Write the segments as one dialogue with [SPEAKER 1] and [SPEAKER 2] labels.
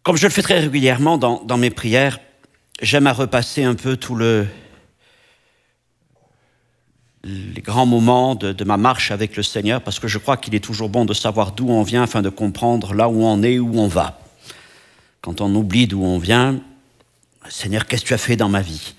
[SPEAKER 1] Comme je le fais très régulièrement dans mes prières, j'aime à repasser un peu les grands moments de ma marche avec le Seigneur, parce que je crois qu'il est toujours bon de savoir d'où on vient afin de comprendre là où on est, où on va. Quand on oublie d'où on vient, Seigneur, qu'est-ce que tu as fait dans ma vie?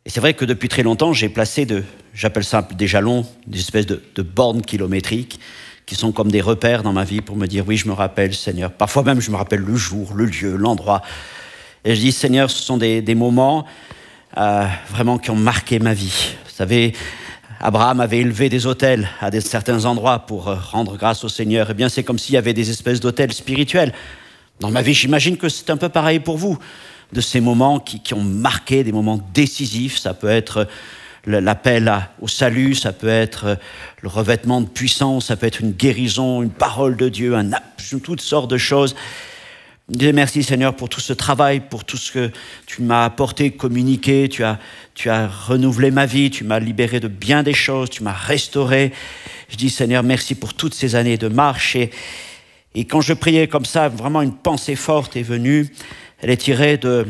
[SPEAKER 1] Et c'est vrai que depuis très longtemps, j'ai placé j'appelle ça des jalons, des espèces de bornes kilométriques, qui sont comme des repères dans ma vie pour me dire, oui, je me rappelle, Seigneur. Parfois même, je me rappelle le jour, le lieu, l'endroit. Et je dis, Seigneur, ce sont des moments vraiment qui ont marqué ma vie. Vous savez, Abraham avait élevé des autels à certains endroits pour rendre grâce au Seigneur. Eh bien, c'est comme s'il y avait des espèces d'autels spirituels. Dans ma vie, j'imagine que c'est un peu pareil pour vous, de ces moments qui ont marqué, des moments décisifs. Ça peut être l'appel au salut, ça peut être le revêtement de puissance, ça peut être une guérison, une parole de Dieu, toutes sortes de choses. Je dis merci Seigneur pour tout ce travail, pour tout ce que tu m'as apporté, communiqué, tu as renouvelé ma vie, tu m'as libéré de bien des choses, tu m'as restauré. Je dis Seigneur, merci pour toutes ces années de marche. Et quand je priais comme ça, vraiment une pensée forte est venue. Elle est tirée de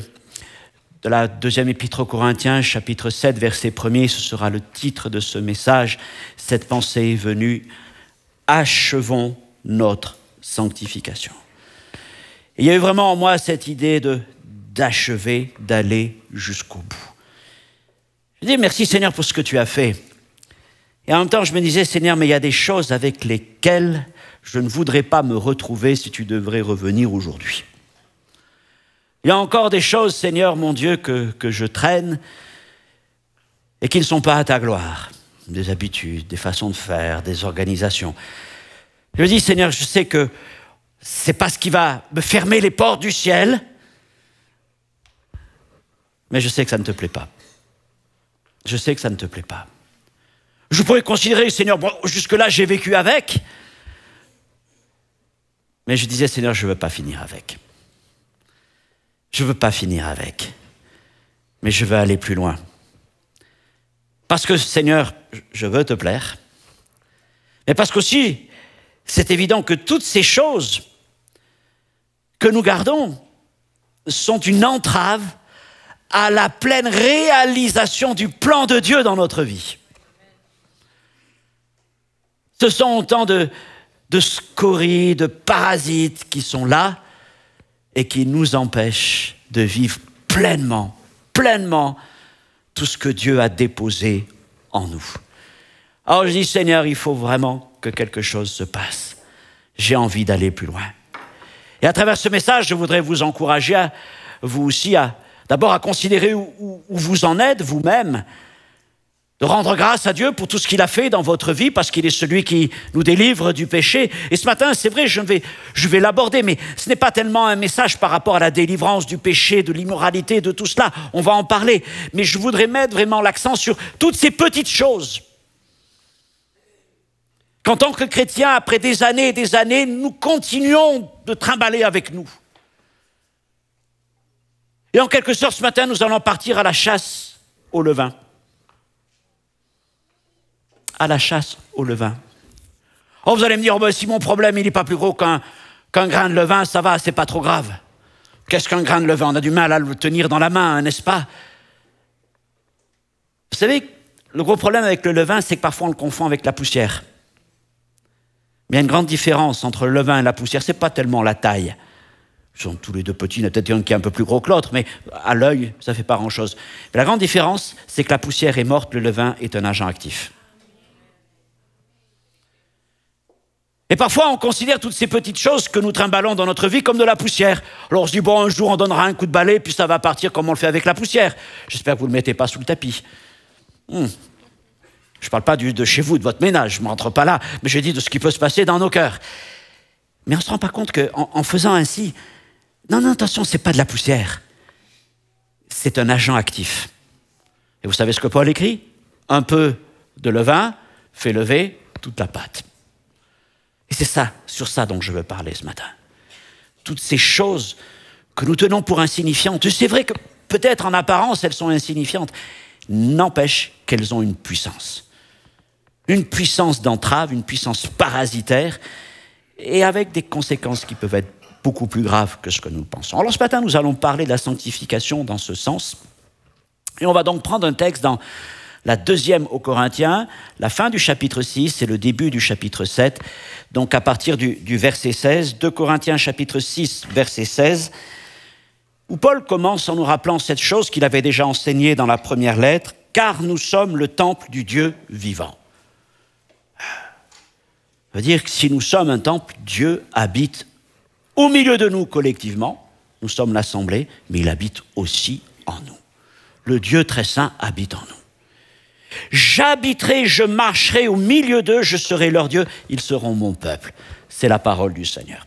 [SPEAKER 1] la deuxième épître aux Corinthiens, chapitre 7, verset 1er. Ce sera le titre de ce message. Cette pensée est venue. Achevons notre sanctification. Et il y a eu vraiment en moi cette idée d'achever, d'aller jusqu'au bout. Je dis merci Seigneur pour ce que tu as fait. Et en même temps, je me disais, Seigneur, mais il y a des choses avec lesquelles je ne voudrais pas me retrouver si tu devrais revenir aujourd'hui. Il y a encore des choses, Seigneur, mon Dieu, que je traîne et qui ne sont pas à ta gloire. Des habitudes, des façons de faire, des organisations. Je dis, Seigneur, je sais que c'est pas ce qui va me fermer les portes du ciel, mais je sais que ça ne te plaît pas. Je sais que ça ne te plaît pas. Je pourrais considérer, Seigneur, bon, jusque-là, j'ai vécu avec, mais je disais, Seigneur, je ne veux pas finir avec. Je ne veux pas finir avec, mais je veux aller plus loin. Parce que, Seigneur, je veux te plaire, mais parce qu'aussi, c'est évident que toutes ces choses que nous gardons sont une entrave à la pleine réalisation du plan de Dieu dans notre vie. Ce sont autant de scories, de parasites qui sont là et qui nous empêchent de vivre pleinement tout ce que Dieu a déposé en nous. Alors je dis, Seigneur, il faut vraiment que quelque chose se passe. J'ai envie d'aller plus loin. Et à travers ce message, je voudrais vous encourager, vous aussi, d'abord à considérer où vous en êtes vous-même, de rendre grâce à Dieu pour tout ce qu'il a fait dans votre vie, parce qu'il est celui qui nous délivre du péché. Et ce matin, c'est vrai, je vais l'aborder, mais ce n'est pas tellement un message par rapport à la délivrance du péché, de l'immoralité, de tout cela. On va en parler. Mais je voudrais mettre vraiment l'accent sur toutes ces petites choses qu'en tant que chrétiens, après des années et des années, nous continuons de trimballer avec nous. Et en quelque sorte, ce matin, nous allons partir à la chasse au levain. À la chasse au levain. Oh, vous allez me dire, oh ben, si mon problème il n'est pas plus gros qu'un grain de levain, ça va, c'est pas trop grave. Qu'est-ce qu'un grain de levain? On a du mal à le tenir dans la main, hein, n'est-ce pas? Vous savez, le gros problème avec le levain, c'est que parfois on le confond avec la poussière. Mais il y a une grande différence entre le levain et la poussière. C'est pas tellement la taille. Ils sont tous les deux petits, il y en a peut-être un qui est un peu plus gros que l'autre, mais à l'œil, ça ne fait pas grand-chose. Mais la grande différence, c'est que la poussière est morte, le levain est un agent actif. Et parfois, on considère toutes ces petites choses que nous trimballons dans notre vie comme de la poussière. Alors on se dit, bon, un jour, on donnera un coup de balai, puis ça va partir comme on le fait avec la poussière. J'espère que vous ne le mettez pas sous le tapis. Je ne parle pas de chez vous, de votre ménage, je ne m'entre pas là, mais je dis de ce qui peut se passer dans nos cœurs. Mais on ne se rend pas compte qu'en faisant ainsi, non, attention, ce n'est pas de la poussière. C'est un agent actif. Et vous savez ce que Paul écrit? Un peu de levain fait lever toute la pâte. Et c'est ça, sur ça dont je veux parler ce matin. Toutes ces choses que nous tenons pour insignifiantes, c'est vrai que peut-être en apparence elles sont insignifiantes, n'empêche qu'elles ont une puissance. Une puissance d'entrave, une puissance parasitaire, et avec des conséquences qui peuvent être beaucoup plus grave que ce que nous pensons. Alors ce matin, nous allons parler de la sanctification dans ce sens. Et on va donc prendre un texte dans la 2e aux Corinthiens, la fin du chapitre 6 et le début du chapitre 7. Donc à partir du verset 16, 2 Corinthiens chapitre 6, verset 16, où Paul commence en nous rappelant cette chose qu'il avait déjà enseignée dans la première lettre, « Car nous sommes le temple du Dieu vivant ». Ça veut dire que si nous sommes un temple, Dieu habite au milieu de nous collectivement. Nous sommes l'assemblée, mais il habite aussi en nous. Le Dieu très saint habite en nous. J'habiterai, je marcherai au milieu d'eux, je serai leur Dieu, ils seront mon peuple. C'est la parole du Seigneur.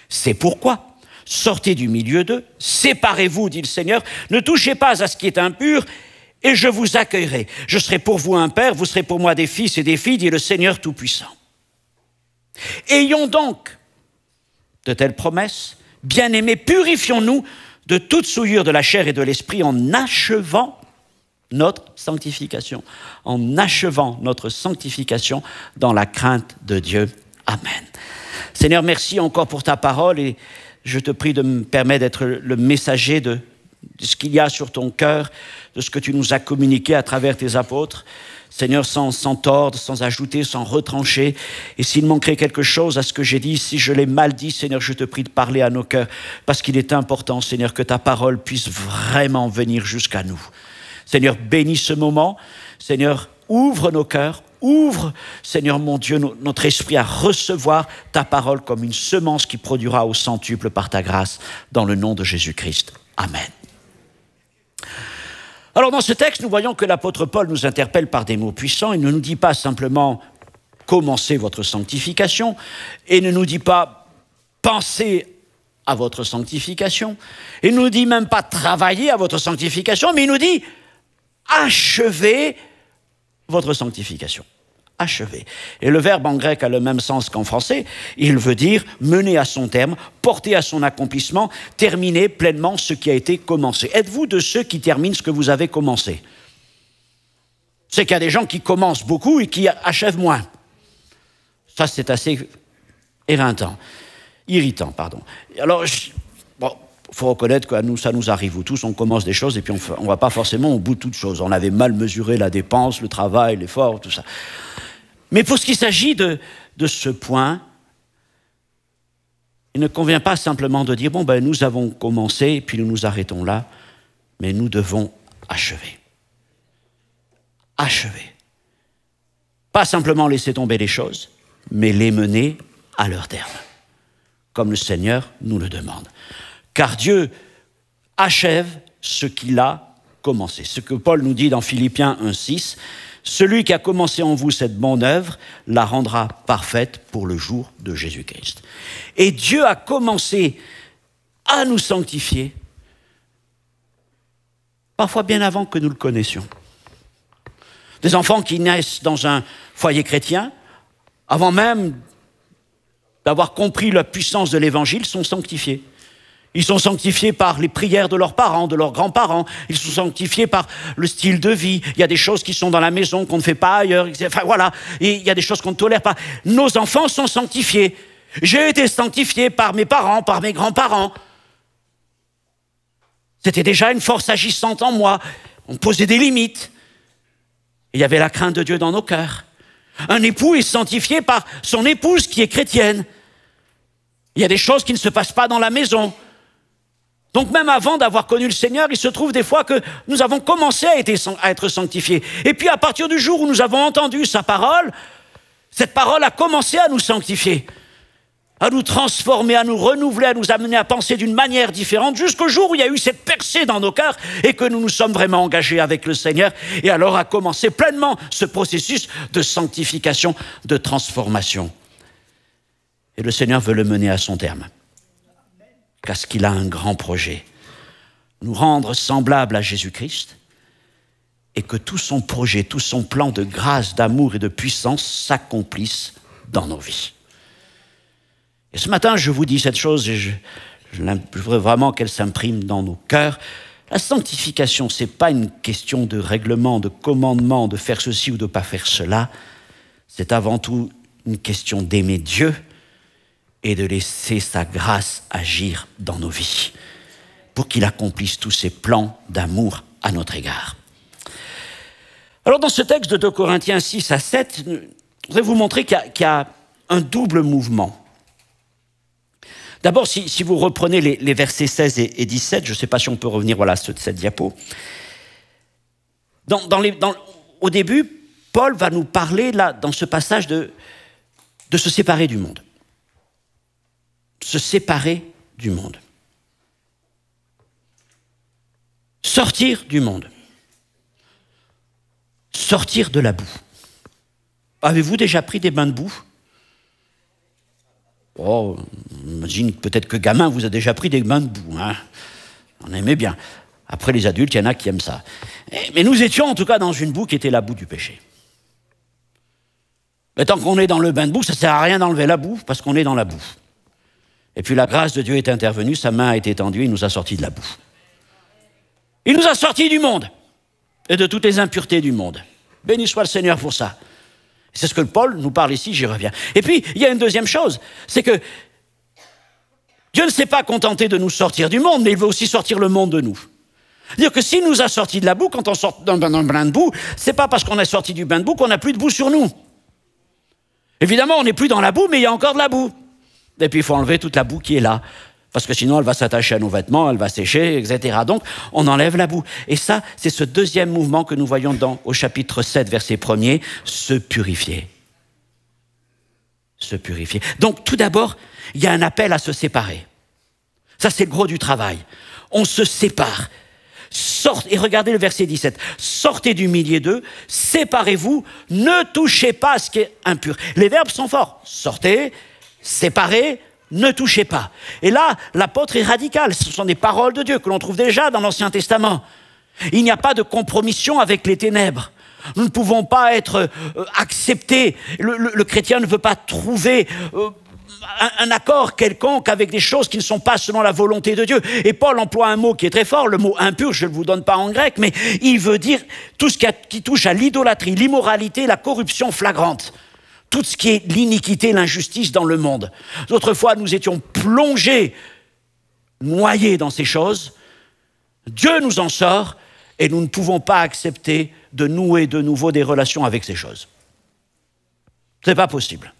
[SPEAKER 1] C'est pourquoi, sortez du milieu d'eux, séparez-vous, dit le Seigneur, ne touchez pas à ce qui est impur, et je vous accueillerai. Je serai pour vous un père, vous serez pour moi des fils et des filles, dit le Seigneur Tout-Puissant. Ayons donc de telles promesses, bien-aimés, purifions-nous de toute souillure de la chair et de l'esprit en achevant notre sanctification, dans la crainte de Dieu. Amen. Seigneur, merci encore pour ta parole et je te prie de me permettre d'être le messager de ce qu'il y a sur ton cœur, de ce que tu nous as communiqué à travers tes apôtres. Seigneur, sans tordre, sans ajouter, sans retrancher. Et s'il manquerait quelque chose à ce que j'ai dit, si je l'ai mal dit, Seigneur, je te prie de parler à nos cœurs, parce qu'il est important, Seigneur, que ta parole puisse vraiment venir jusqu'à nous. Seigneur, bénis ce moment. Seigneur, ouvre nos cœurs, ouvre, Seigneur mon Dieu, notre esprit à recevoir ta parole comme une semence qui produira au centuple par ta grâce, dans le nom de Jésus-Christ. Amen. Alors dans ce texte, nous voyons que l'apôtre Paul nous interpelle par des mots puissants. Il ne nous dit pas simplement « commencez votre sanctification » et ne nous dit pas « pensez à votre sanctification ». Il ne nous dit même pas « travaillez à votre sanctification », mais il nous dit « achevez votre sanctification ». Achever. Et le verbe en grec a le même sens qu'en français. Il veut dire mener à son terme, porter à son accomplissement, terminer pleinement ce qui a été commencé. Êtes-vous de ceux qui terminent ce que vous avez commencé? C'est qu'il y a des gens qui commencent beaucoup et qui achèvent moins. Ça, c'est assez irritant. Alors, il faut reconnaître que nous, ça nous arrive, vous tous, on commence des choses et puis on ne va pas forcément au bout de toutes choses. On avait mal mesuré la dépense, le travail, l'effort, tout ça. Mais pour ce qui s'agit de ce point, il ne convient pas simplement de dire, nous avons commencé et puis nous nous arrêtons là, mais nous devons achever. Achever. Pas simplement laisser tomber les choses, mais les mener à leur terme, comme le Seigneur nous le demande. Car Dieu achève ce qu'il a commencé. Ce que Paul nous dit dans Philippiens 1,6, celui qui a commencé en vous cette bonne œuvre la rendra parfaite pour le jour de Jésus-Christ. Et Dieu a commencé à nous sanctifier, parfois bien avant que nous le connaissions. Des enfants qui naissent dans un foyer chrétien, avant même d'avoir compris la puissance de l'Évangile, sont sanctifiés. Ils sont sanctifiés par les prières de leurs parents, de leurs grands-parents. Ils sont sanctifiés par le style de vie. Il y a des choses qui sont dans la maison qu'on ne fait pas ailleurs. Enfin, voilà. Et il y a des choses qu'on ne tolère pas. Nos enfants sont sanctifiés. J'ai été sanctifié par mes parents, par mes grands-parents. C'était déjà une force agissante en moi. On posait des limites. Et il y avait la crainte de Dieu dans nos cœurs. Un époux est sanctifié par son épouse qui est chrétienne. Il y a des choses qui ne se passent pas dans la maison. Donc même avant d'avoir connu le Seigneur, il se trouve des fois que nous avons commencé à être sanctifiés. Et puis à partir du jour où nous avons entendu sa parole, cette parole a commencé à nous sanctifier, à nous transformer, à nous renouveler, à nous amener à penser d'une manière différente, jusqu'au jour où il y a eu cette percée dans nos cœurs et que nous nous sommes vraiment engagés avec le Seigneur. Et alors a commencé pleinement ce processus de sanctification, de transformation. Et le Seigneur veut le mener à son terme. Parce qu'il a un grand projet, nous rendre semblables à Jésus-Christ et que tout son projet, tout son plan de grâce, d'amour et de puissance s'accomplisse dans nos vies. Et ce matin, je vous dis cette chose et je voudrais vraiment qu'elle s'imprime dans nos cœurs. La sanctification, ce n'est pas une question de règlement, de commandement, de faire ceci ou de ne pas faire cela. C'est avant tout une question d'aimer Dieu et de laisser sa grâce agir dans nos vies pour qu'il accomplisse tous ses plans d'amour à notre égard. Alors dans ce texte de 2 Corinthiens 6 à 7, je voudrais vous montrer qu'il y a un double mouvement. D'abord, si vous reprenez les versets 16 et 17, je ne sais pas si on peut revenir voilà, sur cette diapo. Au début, Paul va nous parler, là, dans ce passage, de se séparer du monde. Se séparer du monde. Sortir du monde. Sortir de la boue. Avez-vous déjà pris des bains de boue? Oh, j'imagine peut-être que gamin vous a déjà pris des bains de boue. Hein. On aimait bien. Après les adultes, il y en a qui aiment ça. Mais nous étions en tout cas dans une boue qui était la boue du péché. Mais tant qu'on est dans le bain de boue, ça ne sert à rien d'enlever la boue parce qu'on est dans la boue. Et puis la grâce de Dieu est intervenue, sa main a été tendue, il nous a sortis de la boue. Il nous a sortis du monde et de toutes les impuretés du monde. Béni soit le Seigneur pour ça. C'est ce que Paul nous parle ici, j'y reviens. Et puis, il y a une deuxième chose, c'est que Dieu ne s'est pas contenté de nous sortir du monde, mais il veut aussi sortir le monde de nous. C'est-à-dire que s'il nous a sortis de la boue, quand on sort d'un bain de boue, c'est pas parce qu'on est sorti du bain de boue qu'on n'a plus de boue sur nous. Évidemment, on n'est plus dans la boue, mais il y a encore de la boue. Et puis, il faut enlever toute la boue qui est là. Parce que sinon, elle va s'attacher à nos vêtements, elle va sécher, etc. Donc, on enlève la boue. Et ça, c'est ce deuxième mouvement que nous voyons au chapitre 7, verset 1er, se purifier. Se purifier. Donc, tout d'abord, il y a un appel à se séparer. Ça, c'est le gros du travail. On se sépare. Et regardez le verset 17. Sortez du milieu d'eux, séparez-vous, ne touchez pas à ce qui est impur. Les verbes sont forts. Sortez, séparez, ne touchez pas. Et là, l'apôtre est radical. Ce sont des paroles de Dieu que l'on trouve déjà dans l'Ancien Testament. Il n'y a pas de compromission avec les ténèbres. Nous ne pouvons pas être acceptés. Le chrétien ne veut pas trouver un accord quelconque avec des choses qui ne sont pas selon la volonté de Dieu. Et Paul emploie un mot qui est très fort, le mot impur, je ne vous donne pas en grec, mais il veut dire tout ce qui touche à l'idolâtrie, l'immoralité, la corruption flagrante. Tout ce qui est l'iniquité, l'injustice dans le monde. Autrefois, nous étions plongés, noyés dans ces choses. Dieu nous en sort et nous ne pouvons pas accepter de nouer de nouveau des relations avec ces choses. C'est pas possible.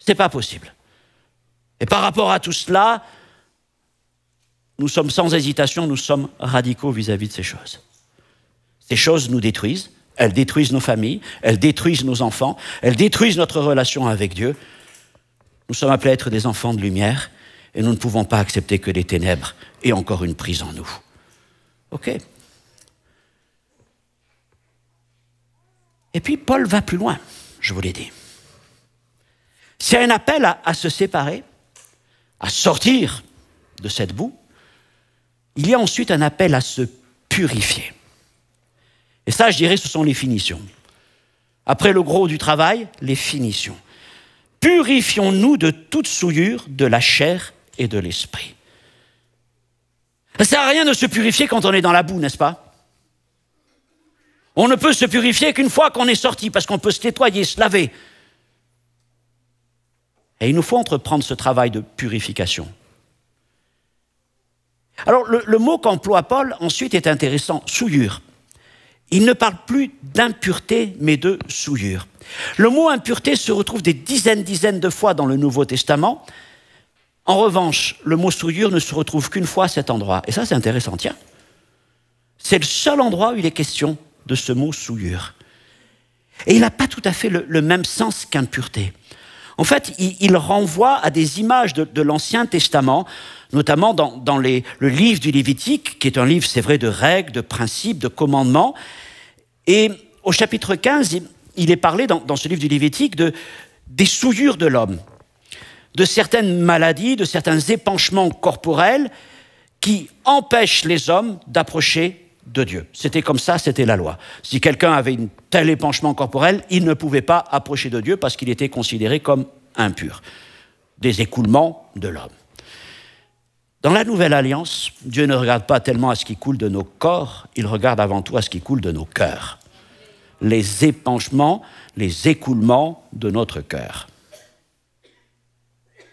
[SPEAKER 1] C'est pas possible. Et par rapport à tout cela, nous sommes sans hésitation, nous sommes radicaux vis-à-vis de ces choses. Ces choses nous détruisent. Elles détruisent nos familles, elles détruisent nos enfants, elles détruisent notre relation avec Dieu. Nous sommes appelés à être des enfants de lumière et nous ne pouvons pas accepter que les ténèbres aient encore une prise en nous. OK. Et puis Paul va plus loin, je vous l'ai dit. C'est un appel à se séparer, à sortir de cette boue. Il y a ensuite un appel à se purifier. Et ça, je dirais, ce sont les finitions. Après le gros du travail, les finitions. Purifions-nous de toute souillure de la chair et de l'esprit. Ça ne sert à rien de se purifier quand on est dans la boue, n'est-ce pas? On ne peut se purifier qu'une fois qu'on est sorti, parce qu'on peut se nettoyer, se laver. Et il nous faut entreprendre ce travail de purification. Alors, le mot qu'emploie Paul, ensuite, est intéressant, souillure. Il ne parle plus d'impureté, mais de souillure. Le mot impureté se retrouve des dizaines de fois dans le Nouveau Testament. En revanche, le mot souillure ne se retrouve qu'une fois à cet endroit. Et ça, c'est intéressant, tiens. C'est le seul endroit où il est question de ce mot souillure. Et il n'a pas tout à fait le même sens qu'impureté. En fait, il renvoie à des images de l'Ancien Testament, notamment dans le livre du Lévitique, qui est un livre, c'est vrai, de règles, de principes, de commandements. Et au chapitre 15, il est parlé dans ce livre du Lévitique des souillures de l'homme, de certaines maladies, de certains épanchements corporels qui empêchent les hommes d'approcher de Dieu. C'était comme ça, c'était la loi. Si quelqu'un avait un tel épanchement corporel, il ne pouvait pas approcher de Dieu parce qu'il était considéré comme impur. Des écoulements de l'homme. Dans la Nouvelle Alliance, Dieu ne regarde pas tellement à ce qui coule de nos corps, il regarde avant tout à ce qui coule de nos cœurs. Les épanchements, les écoulements de notre cœur.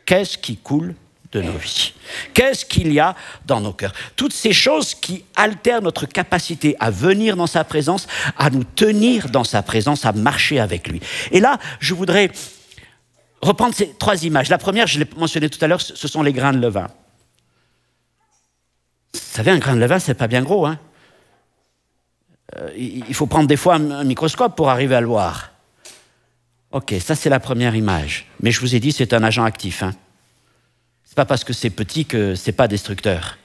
[SPEAKER 1] Qu'est-ce qui coule de nos vies? Qu'est-ce qu'il y a dans nos cœurs? Toutes ces choses qui altèrent notre capacité à venir dans sa présence, à nous tenir dans sa présence, à marcher avec lui. Et là, je voudrais reprendre ces 3 images. La première, je l'ai mentionné tout à l'heure, ce sont les grains de levain. Vous savez, un grain de levain, c'est pas bien gros, hein? Il faut prendre des fois un microscope pour arriver à le voir. Ok, ça c'est la première image. Mais je vous ai dit, c'est un agent actif, hein? C'est pas parce que c'est petit que c'est pas destructeur.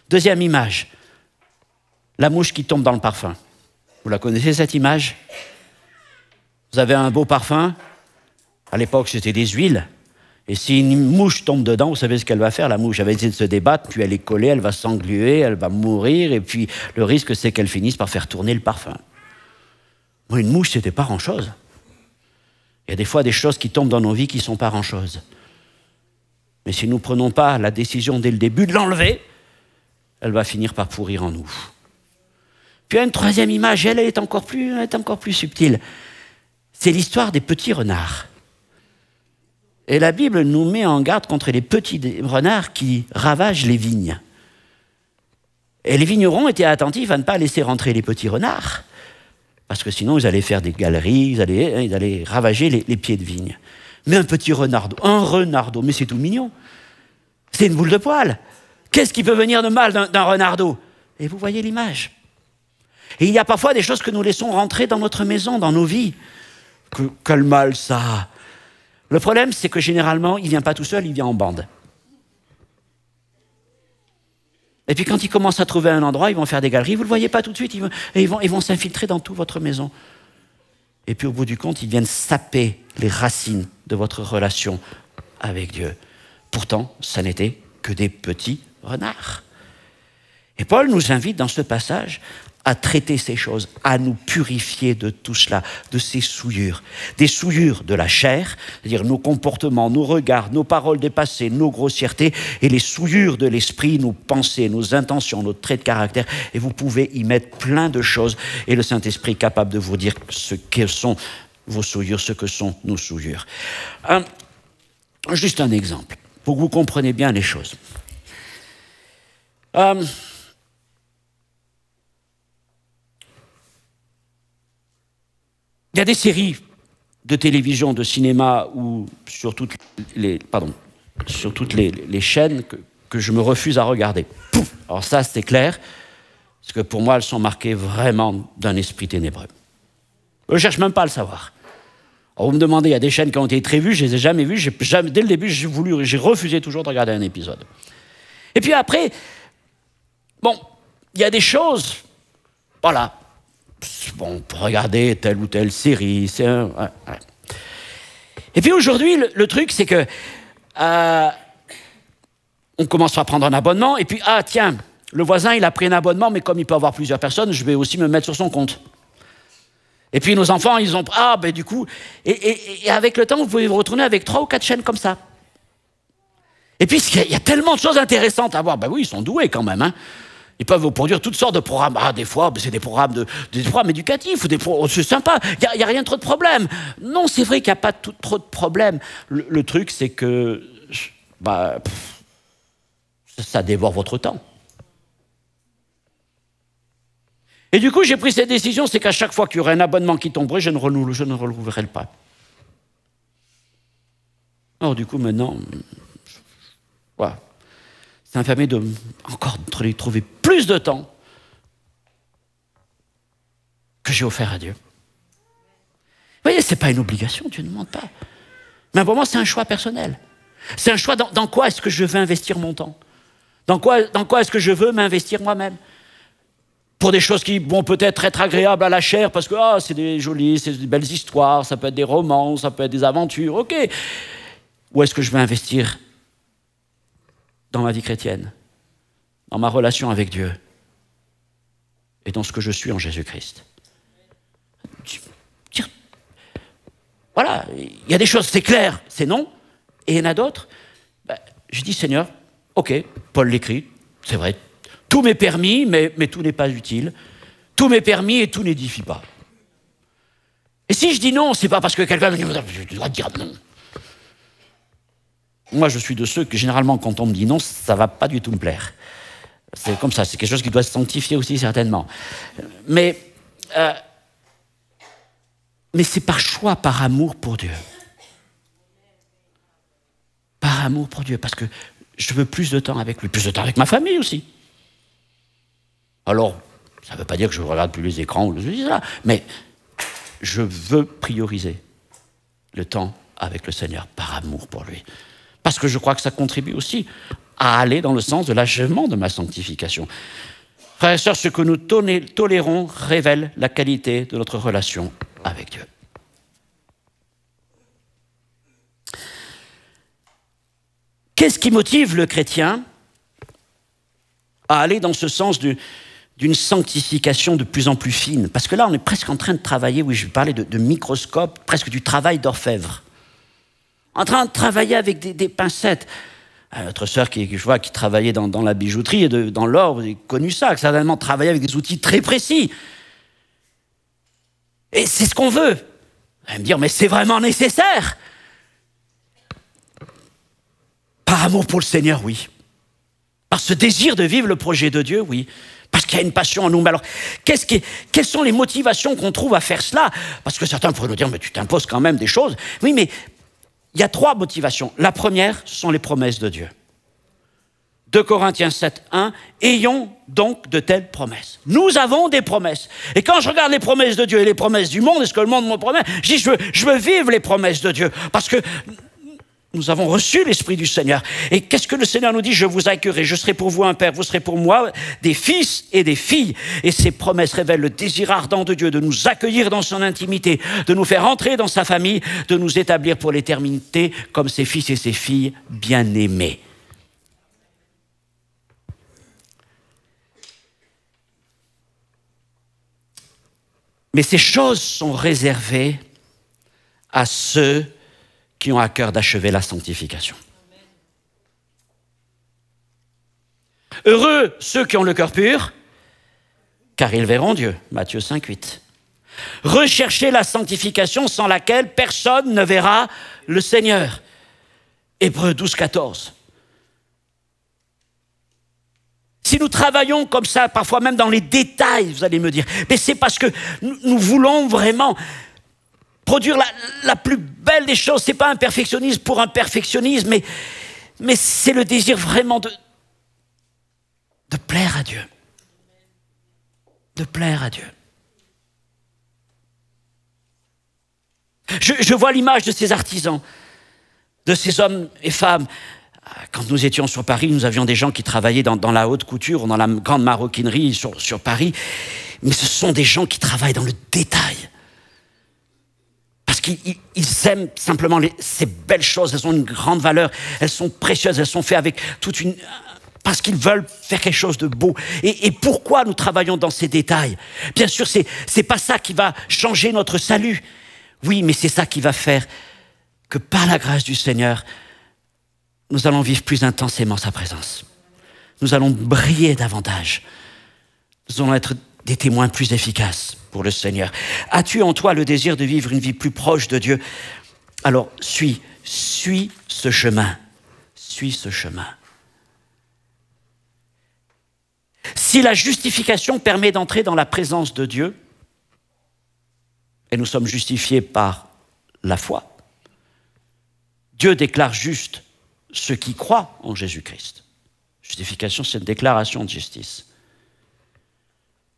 [SPEAKER 1] Deuxième image, la mouche qui tombe dans le parfum. Vous la connaissez, cette image? Vous avez un beau parfum. À l'époque, c'était des huiles. Et si une mouche tombe dedans, vous savez ce qu'elle va faire? La mouche, elle va essayer de se débattre, puis elle est collée, elle va s'engluer, elle va mourir, et puis le risque, c'est qu'elle finisse par faire tourner le parfum. Moi, une mouche, c'était pas grand-chose. Il y a des fois des choses qui tombent dans nos vies qui sont pas grand-chose. Mais si nous ne prenons pas la décision dès le début de l'enlever, elle va finir par pourrir en nous. Puis il y a une troisième image, elle est encore plus subtile. C'est l'histoire des petits renards. Et la Bible nous met en garde contre les petits renards qui ravagent les vignes. Et les vignerons étaient attentifs à ne pas laisser rentrer les petits renards, parce que sinon ils allaient faire des galeries, ils allaient ravager les pieds de vigne. Mais un petit renardeau, mais c'est tout mignon. C'est une boule de poil. Qu'est-ce qui peut venir de mal d'un renardeau? Et vous voyez l'image. Et il y a parfois des choses que nous laissons rentrer dans notre maison, dans nos vies. Quel mal ça a. Le problème, c'est que généralement, il ne vient pas tout seul, il vient en bande. Et puis quand ils commencent à trouver un endroit, ils vont faire des galeries, vous ne le voyez pas tout de suite, ils vont s'infiltrer dans toute votre maison. Et puis au bout du compte, ils viennent saper les racines de votre relation avec Dieu. Pourtant, ça n'était que des petits renards. Et Paul nous invite dans ce passage à traiter ces choses, à nous purifier de tout cela, de ces souillures. Des souillures de la chair, c'est-à-dire nos comportements, nos regards, nos paroles dépassées, nos grossièretés, et les souillures de l'esprit, nos pensées, nos intentions, nos traits de caractère. Et vous pouvez y mettre plein de choses. Et le Saint-Esprit est capable de vous dire ce que sont vos souillures, ce que sont nos souillures. Juste un exemple, pour que vous compreniez bien les choses. Il y a des séries de télévision, de cinéma, ou sur toutes les chaînes que je me refuse à regarder. Pouf. Alors ça, c'est clair, parce que pour moi, elles sont marquées vraiment d'un esprit ténébreux. Je ne cherche même pas à le savoir. Alors vous me demandez, il y a des chaînes qui ont été très vues, je ne les ai jamais vues, dès le début, j'ai refusé toujours de regarder un épisode. Et puis après, bon, il y a des choses, voilà. Bon, on peut regarder telle ou telle série. Ouais. Et puis aujourd'hui, le truc, c'est que on commence par prendre un abonnement, et puis, tiens, le voisin, il a pris un abonnement, mais comme il peut avoir plusieurs personnes, je vais aussi me mettre sur son compte. Et puis nos enfants, ils ont... du coup... Et avec le temps, vous pouvez vous retrouver avec 3 ou 4 chaînes comme ça. Et puis, il y a tellement de choses intéressantes à voir. Oui, ils sont doués quand même, hein. Ils peuvent vous produire toutes sortes de programmes. Des fois, c'est des programmes éducatifs, c'est sympa. Il n'y a rien trop de problème. Non, c'est vrai qu'il n'y a pas trop de problèmes. Le truc, c'est que ça dévore votre temps. Et du coup, j'ai pris cette décision, c'est qu'à chaque fois qu'il y aurait un abonnement qui tomberait, je ne relouerai pas. Alors du coup, maintenant, voilà. Ça me permet de trouver plus de temps que j'ai offert à Dieu. Vous voyez, ce n'est pas une obligation, Dieu ne demande pas. Mais pour moi, c'est un choix personnel. C'est un choix dans quoi est-ce que je veux investir mon temps. Dans quoi est-ce que je veux m'investir moi-même. Pour des choses qui vont peut-être être agréables à la chair, parce que c'est des belles histoires, ça peut être des romans, ça peut être des aventures, ok. Ou est-ce que je veux investir dans ma vie chrétienne, dans ma relation avec Dieu et dans ce que je suis en Jésus-Christ. Voilà, il y a des choses, c'est clair, c'est non, et il y en a d'autres. Je dis, Seigneur, ok, Paul l'écrit, c'est vrai, tout m'est permis, mais tout n'est pas utile. Tout m'est permis et tout n'édifie pas. Et si je dis non, c'est pas parce que quelqu'un me dit, tu dois dire non. Moi, je suis de ceux que, généralement, quand on me dit non, ça ne va pas du tout me plaire. C'est comme ça, c'est quelque chose qui doit se sanctifier aussi, certainement. Mais c'est par choix, par amour pour Dieu. Par amour pour Dieu, parce que je veux plus de temps avec lui, plus de temps avec ma famille aussi. Alors, ça ne veut pas dire que je ne regarde plus les écrans, mais je veux prioriser le temps avec le Seigneur par amour pour lui. Parce que je crois que ça contribue aussi à aller dans le sens de l'achèvement de ma sanctification. Frères et sœurs, ce que nous tolérons révèle la qualité de notre relation avec Dieu. Qu'est-ce qui motive le chrétien à aller dans ce sens d'une sanctification de plus en plus fine? Parce que là, on est presque en train de travailler, oui, je vais parler de microscope, presque du travail d'orfèvre. En train de travailler avec des pincettes. Notre sœur, je vois, qui travaillait dans la bijouterie et dans l'or, vous avez connu ça, certainement travailler avec des outils très précis. Et c'est ce qu'on veut. Vous allez me dire, mais c'est vraiment nécessaire. Par amour pour le Seigneur, oui. Par ce désir de vivre le projet de Dieu, oui. Parce qu'il y a une passion en nous. Mais alors, quelles sont les motivations qu'on trouve à faire cela? Parce que certains pourraient nous dire, mais tu t'imposes quand même des choses. Oui, mais il y a 3 motivations. La première, ce sont les promesses de Dieu. 2 Corinthiens 7, 1, ayons donc de telles promesses. Nous avons des promesses. Et quand je regarde les promesses de Dieu et les promesses du monde, est-ce que le monde me promet? Je dis, je veux vivre les promesses de Dieu. Parce que nous avons reçu l'Esprit du Seigneur. Et qu'est-ce que le Seigneur nous dit? Je vous accueillerai, je serai pour vous un père, vous serez pour moi des fils et des filles. Et ces promesses révèlent le désir ardent de Dieu de nous accueillir dans son intimité, de nous faire entrer dans sa famille, de nous établir pour l'éternité comme ses fils et ses filles bien-aimés. Mais ces choses sont réservées à ceux qui ont à cœur d'achever la sanctification. Heureux ceux qui ont le cœur pur, car ils verront Dieu. Matthieu 5, 8. Recherchez la sanctification sans laquelle personne ne verra le Seigneur. Hébreux 12, 14. Si nous travaillons comme ça, parfois même dans les détails, vous allez me dire, mais c'est parce que nous voulons vraiment produire la plus belle des choses. Ce n'est pas un perfectionnisme pour un perfectionnisme, mais c'est le désir vraiment de plaire à Dieu. De plaire à Dieu. Je vois l'image de ces artisans, de ces hommes et femmes. Quand nous étions sur Paris, nous avions des gens qui travaillaient dans la haute couture, dans la grande maroquinerie sur Paris. Mais ce sont des gens qui travaillent dans le détail. Parce qu'ils aiment simplement ces belles choses. Elles ont une grande valeur. Elles sont précieuses. Elles sont faites avec toute une... Parce qu'ils veulent faire quelque chose de beau. Et pourquoi nous travaillons dans ces détails? Bien sûr, c'est pas ça qui va changer notre salut. Oui, mais c'est ça qui va faire que par la grâce du Seigneur, nous allons vivre plus intensément sa présence. Nous allons briller davantage. Nous allons être des témoins plus efficaces pour le Seigneur. As-tu en toi le désir de vivre une vie plus proche de Dieu? Alors, suis ce chemin. Suis ce chemin. Si la justification permet d'entrer dans la présence de Dieu, et nous sommes justifiés par la foi, Dieu déclare juste ceux qui croient en Jésus-Christ. Justification, c'est une déclaration de justice.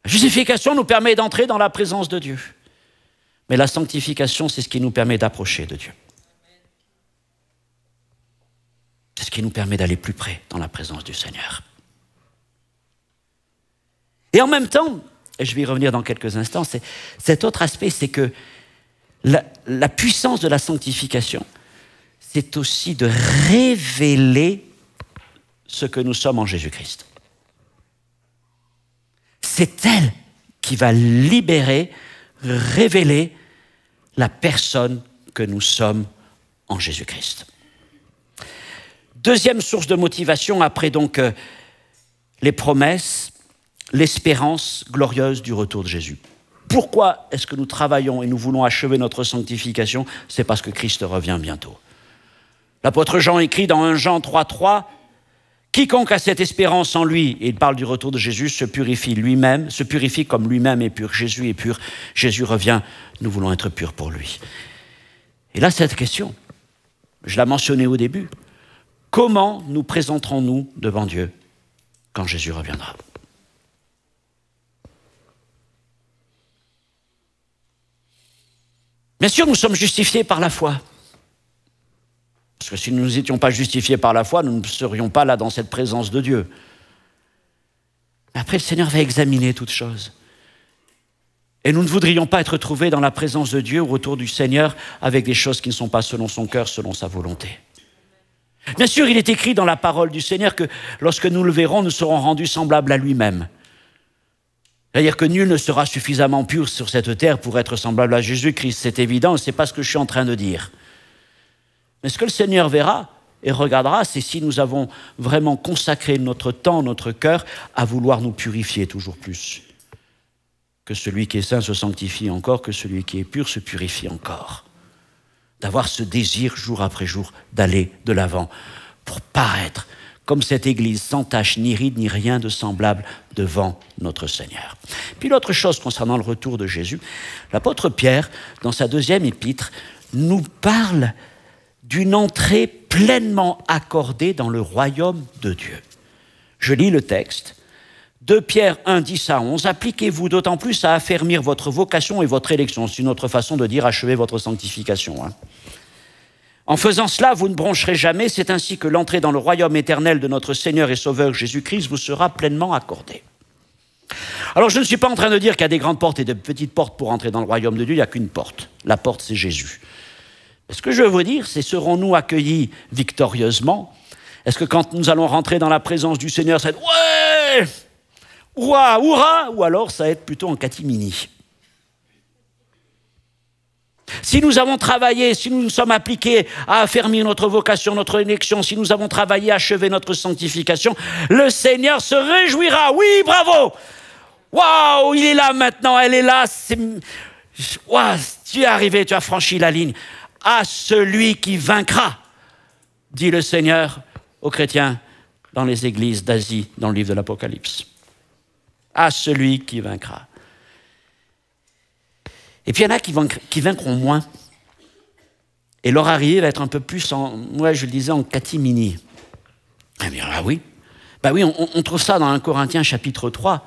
[SPEAKER 1] La justification nous permet d'entrer dans la présence de Dieu. Mais la sanctification, c'est ce qui nous permet d'approcher de Dieu. C'est ce qui nous permet d'aller plus près dans la présence du Seigneur. Et en même temps, et je vais y revenir dans quelques instants, c'est cet autre aspect, c'est que la puissance de la sanctification, c'est aussi de révéler ce que nous sommes en Jésus-Christ. C'est elle qui va libérer, révéler la personne que nous sommes en Jésus-Christ. Deuxième source de motivation, après donc les promesses, l'espérance glorieuse du retour de Jésus. Pourquoi est-ce que nous travaillons et nous voulons achever notre sanctification? C'est parce que Christ revient bientôt. L'apôtre Jean écrit dans 1 Jean 3,3 « Quiconque a cette espérance en lui, et il parle du retour de Jésus, se purifie comme lui-même est pur. Jésus est pur, Jésus revient, nous voulons être purs pour lui. » Et là, cette question, je l'ai mentionnée au début, comment nous présenterons-nous devant Dieu quand Jésus reviendra? Bien sûr, nous sommes justifiés par la foi. Parce que si nous n'étions pas justifiés par la foi, nous ne serions pas là dans cette présence de Dieu. Mais après, le Seigneur va examiner toutes choses. Et nous ne voudrions pas être trouvés dans la présence de Dieu, au retour du Seigneur, avec des choses qui ne sont pas selon son cœur, selon sa volonté. Bien sûr, il est écrit dans la parole du Seigneur que lorsque nous le verrons, nous serons rendus semblables à lui-même. C'est-à-dire que nul ne sera suffisamment pur sur cette terre pour être semblable à Jésus-Christ. C'est évident, ce n'est pas ce que je suis en train de dire. Mais ce que le Seigneur verra et regardera, c'est si nous avons vraiment consacré notre temps, notre cœur, à vouloir nous purifier toujours plus. Que celui qui est saint se sanctifie encore, que celui qui est pur se purifie encore. D'avoir ce désir jour après jour d'aller de l'avant pour paraître comme cette Église sans tache, ni ride, ni rien de semblable devant notre Seigneur. Puis l'autre chose concernant le retour de Jésus, l'apôtre Pierre, dans sa 2e épître, nous parle d'une entrée pleinement accordée dans le royaume de Dieu. Je lis le texte. 2 Pierre 1, 10 à 11. Appliquez-vous d'autant plus à affermir votre vocation et votre élection. C'est une autre façon de dire achever votre sanctification. En faisant cela, vous ne broncherez jamais. C'est ainsi que l'entrée dans le royaume éternel de notre Seigneur et Sauveur Jésus-Christ vous sera pleinement accordée. Alors, je ne suis pas en train de dire qu'il y a des grandes portes et de petites portes pour entrer dans le royaume de Dieu. Il n'y a qu'une porte. La porte, c'est Jésus. Ce que je veux vous dire, c'est serons-nous accueillis victorieusement? Est-ce que quand nous allons rentrer dans la présence du Seigneur, ça va être « Ouais ! Ouah, hurrah !» ou alors ça va être plutôt en catimini? Si nous avons travaillé, si nous nous sommes appliqués à affermir notre vocation, notre élection, si nous avons travaillé à achever notre sanctification, le Seigneur se réjouira. Oui, bravo! Waouh, il est là maintenant, elle est là. Waouh, tu es arrivé, tu as franchi la ligne. À celui qui vaincra, dit le Seigneur aux chrétiens dans les églises d'Asie, dans le livre de l'Apocalypse. À celui qui vaincra. Et puis il y en a qui vaincront moins. Et leur arrivée va être un peu plus je le disais, en catimini. Ah oui. Ben oui, on trouve ça dans 1 Corinthiens chapitre 3,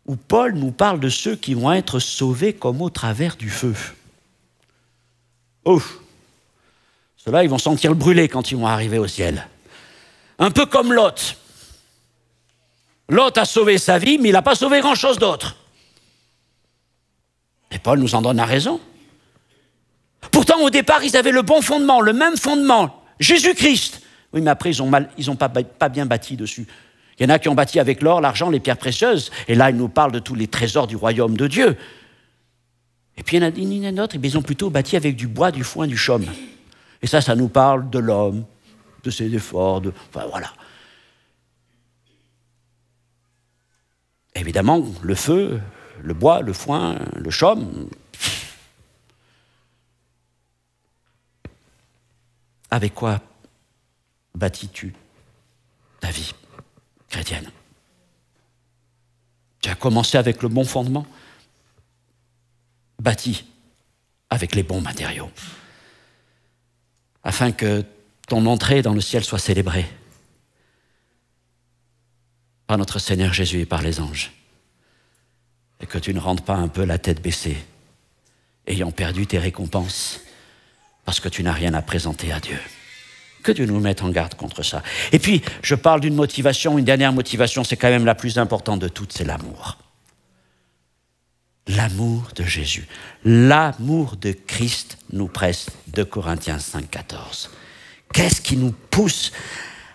[SPEAKER 1] où Paul nous parle de ceux qui vont être sauvés comme au travers du feu. Ouf! Ceux-là, ils vont sentir le brûler quand ils vont arriver au ciel. Un peu comme Lot. Lot a sauvé sa vie, mais il n'a pas sauvé grand-chose d'autre. Et Paul nous en donne la raison. Pourtant, au départ, ils avaient le bon fondement, le même fondement, Jésus-Christ. Oui, mais après, ils n'ont pas bien bâti dessus. Il y en a qui ont bâti avec l'or, l'argent, les pierres précieuses. Et là, il nous parle de tous les trésors du royaume de Dieu. Et puis il y en a d'autres, ils ont plutôt bâti avec du bois, du foin, du chaume. Et ça nous parle de l'homme, de ses efforts, enfin voilà. Évidemment, le feu, le bois, le foin, le chaume. Avec quoi bâtis-tu ta vie chrétienne? Tu as commencé avec le bon fondement, bâti avec les bons matériaux, afin que ton entrée dans le ciel soit célébrée par notre Seigneur Jésus et par les anges, et que tu ne rentres pas un peu la tête baissée, ayant perdu tes récompenses, parce que tu n'as rien à présenter à Dieu. Que Dieu nous mette en garde contre ça. Et puis, je parle d'une motivation, une dernière motivation, c'est quand même la plus importante de toutes, c'est l'amour. L'amour de Jésus, l'amour de Christ nous presse, 2 Corinthiens 5, 14. Qu'est-ce qui nous pousse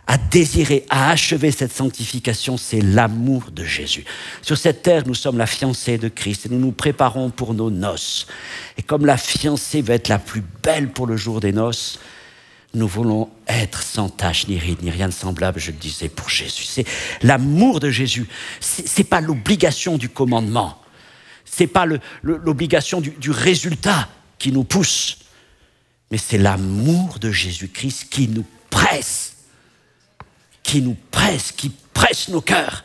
[SPEAKER 1] à désirer, à achever cette sanctification? C'est l'amour de Jésus. Sur cette terre, nous sommes la fiancée de Christ et nous nous préparons pour nos noces. Et comme la fiancée va être la plus belle pour le jour des noces, nous voulons être sans tache, ni ride, ni rien de semblable, je le disais, pour Jésus. C'est l'amour de Jésus. C'est pas l'obligation du commandement. C'est pas l'obligation du résultat qui nous pousse, mais c'est l'amour de Jésus-Christ qui nous presse, qui presse nos cœurs.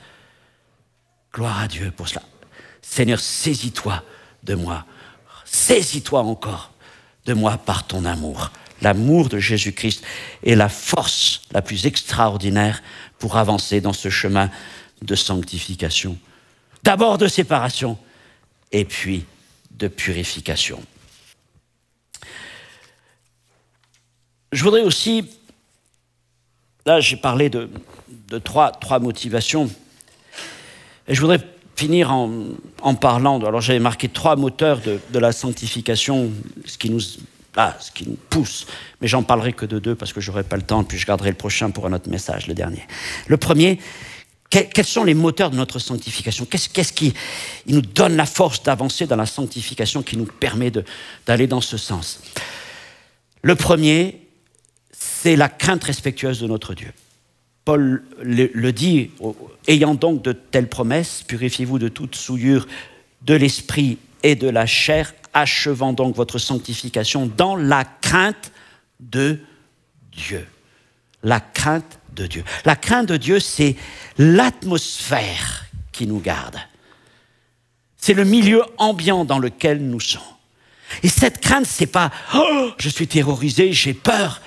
[SPEAKER 1] Gloire à Dieu pour cela. Seigneur, saisis-toi de moi. Saisis-toi encore de moi par ton amour. L'amour de Jésus-Christ est la force la plus extraordinaire pour avancer dans ce chemin de sanctification. D'abord de séparation et puis de purification. Je voudrais aussi, là j'ai parlé de trois motivations, et je voudrais finir en parlant, alors j'avais marqué 3 moteurs de la sanctification, ce qui nous pousse, mais j'en parlerai que de 2 parce que je n'aurai pas le temps, puis je garderai le prochain pour un autre message, le dernier. Le premier, quels sont les moteurs de notre sanctification? Qu'est-ce qui nous donne la force d'avancer dans la sanctification, qui nous permet d'aller dans ce sens? Le premier, c'est la crainte respectueuse de notre Dieu. Paul le dit, ayant donc de telles promesses, purifiez-vous de toute souillure de l'esprit et de la chair, achevant donc votre sanctification dans la crainte de Dieu. La crainte de Dieu. La crainte de Dieu, c'est l'atmosphère qui nous garde. C'est le milieu ambiant dans lequel nous sommes. Et cette crainte, c'est pas « Oh, je suis terrorisé, j'ai peur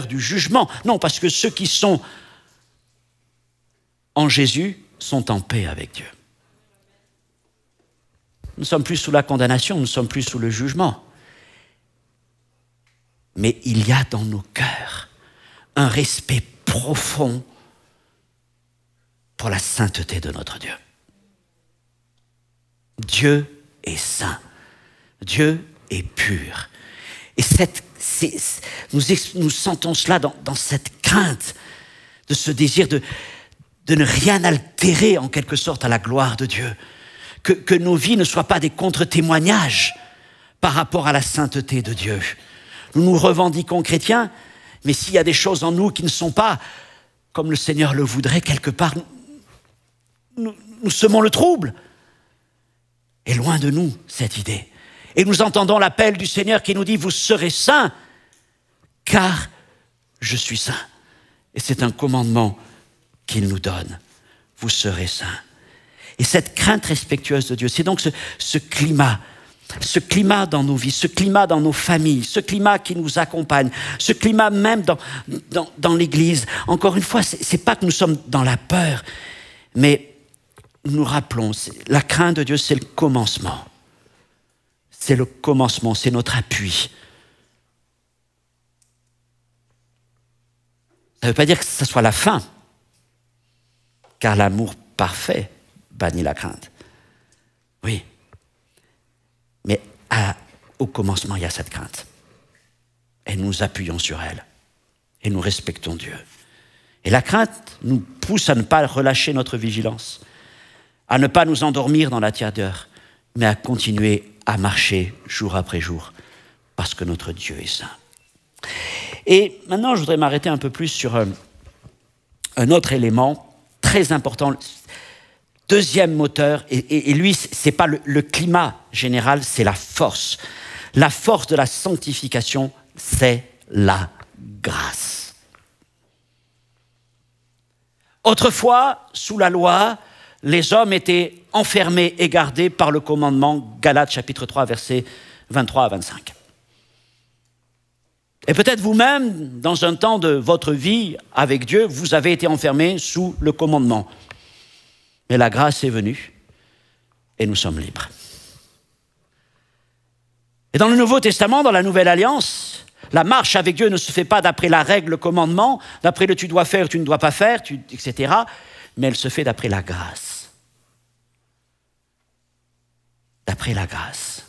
[SPEAKER 1] du jugement ». Non, parce que ceux qui sont en Jésus sont en paix avec Dieu. Nous ne sommes plus sous la condamnation, nous ne sommes plus sous le jugement. Mais il y a dans nos cœurs un respect profond pour la sainteté de notre Dieu. Dieu est saint. Dieu est pur. Et nous sentons cela dans cette crainte de ce désir de ne rien altérer en quelque sorte à la gloire de Dieu. Que nos vies ne soient pas des contre-témoignages par rapport à la sainteté de Dieu. Nous nous revendiquons chrétiens, mais s'il y a des choses en nous qui ne sont pas comme le Seigneur le voudrait, quelque part, nous semons le trouble. Et loin de nous, cette idée. Et nous entendons l'appel du Seigneur qui nous dit « Vous serez saints, car je suis saint. » Et c'est un commandement qu'il nous donne. Vous serez saints. Et cette crainte respectueuse de Dieu, c'est donc ce climat dans nos vies, ce climat dans nos familles, ce climat qui nous accompagne, ce climat même dans l'Église. Encore une fois, c'est pas que nous sommes dans la peur, mais nous rappelons, la crainte de Dieu, c'est le commencement. C'est le commencement, c'est notre appui. Ça ne veut pas dire que ce soit la fin, car l'amour parfait bannit la crainte. Oui. Mais au commencement, il y a cette crainte. Et nous appuyons sur elle. Et nous respectons Dieu. Et la crainte nous pousse à ne pas relâcher notre vigilance, à ne pas nous endormir dans la tiédeur, mais à continuer à marcher jour après jour, parce que notre Dieu est saint. Et maintenant, je voudrais m'arrêter un peu plus sur un autre élément très important. Deuxième moteur, et lui, ce n'est pas le climat général, c'est la force. La force de la sanctification, c'est la grâce. Autrefois, sous la loi, les hommes étaient enfermés et gardés par le commandement, Galates chapitre 3, versets 23 à 25. Et peut-être vous-même, dans un temps de votre vie avec Dieu, vous avez été enfermés sous le commandement. Mais la grâce est venue et nous sommes libres. Et dans le Nouveau Testament, dans la Nouvelle Alliance, la marche avec Dieu ne se fait pas d'après la règle, le commandement, d'après le tu dois faire, tu ne dois pas faire, etc. Mais elle se fait d'après la grâce. D'après la grâce.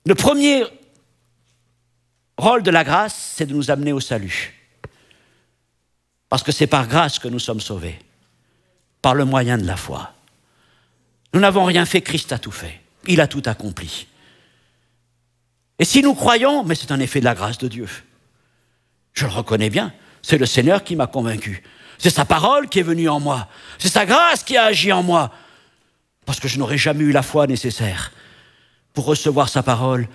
[SPEAKER 1] Le premier rôle de la grâce, c'est de nous amener au salut. Parce que c'est par grâce que nous sommes sauvés, par le moyen de la foi. Nous n'avons rien fait, Christ a tout fait. Il a tout accompli. Et si nous croyons, mais c'est un effet de la grâce de Dieu. Je le reconnais bien, c'est le Seigneur qui m'a convaincu. C'est sa parole qui est venue en moi. C'est sa grâce qui a agi en moi. Parce que je n'aurais jamais eu la foi nécessaire. pour recevoir sa parole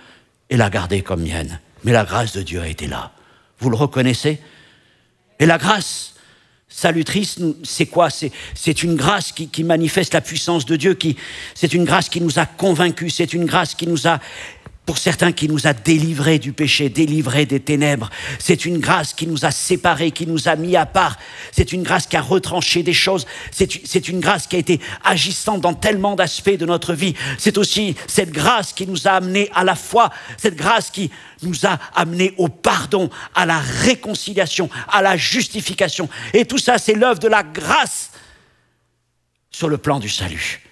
[SPEAKER 1] et la garder comme mienne. Mais la grâce de Dieu a été là. Vous le reconnaissez? Et la grâce salutrice, c'est quoi? C'est une grâce qui manifeste la puissance de Dieu. C'est une grâce qui nous a convaincus. C'est une grâce qui nous a, pour certains, qui nous a délivrés du péché, délivrés des ténèbres. C'est une grâce qui nous a séparés, qui nous a mis à part. C'est une grâce qui a retranché des choses. C'est une grâce qui a été agissante dans tellement d'aspects de notre vie. C'est aussi cette grâce qui nous a amenés à la foi, cette grâce qui nous a amenés au pardon, à la réconciliation, à la justification. Et tout ça, c'est l'œuvre de la grâce sur le plan du salut.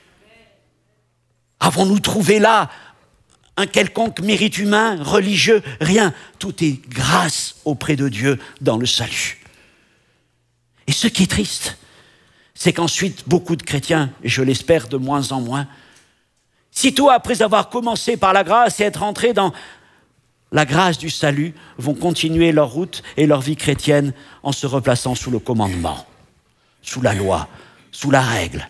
[SPEAKER 1] Avons-nous trouvé là un quelconque mérite humain, religieux? Rien. Tout est grâce auprès de Dieu dans le salut. Et ce qui est triste, c'est qu'ensuite, beaucoup de chrétiens, et je l'espère de moins en moins, sitôt après avoir commencé par la grâce et être entrés dans la grâce du salut, vont continuer leur route et leur vie chrétienne en se replaçant sous le commandement, sous la loi, sous la règle.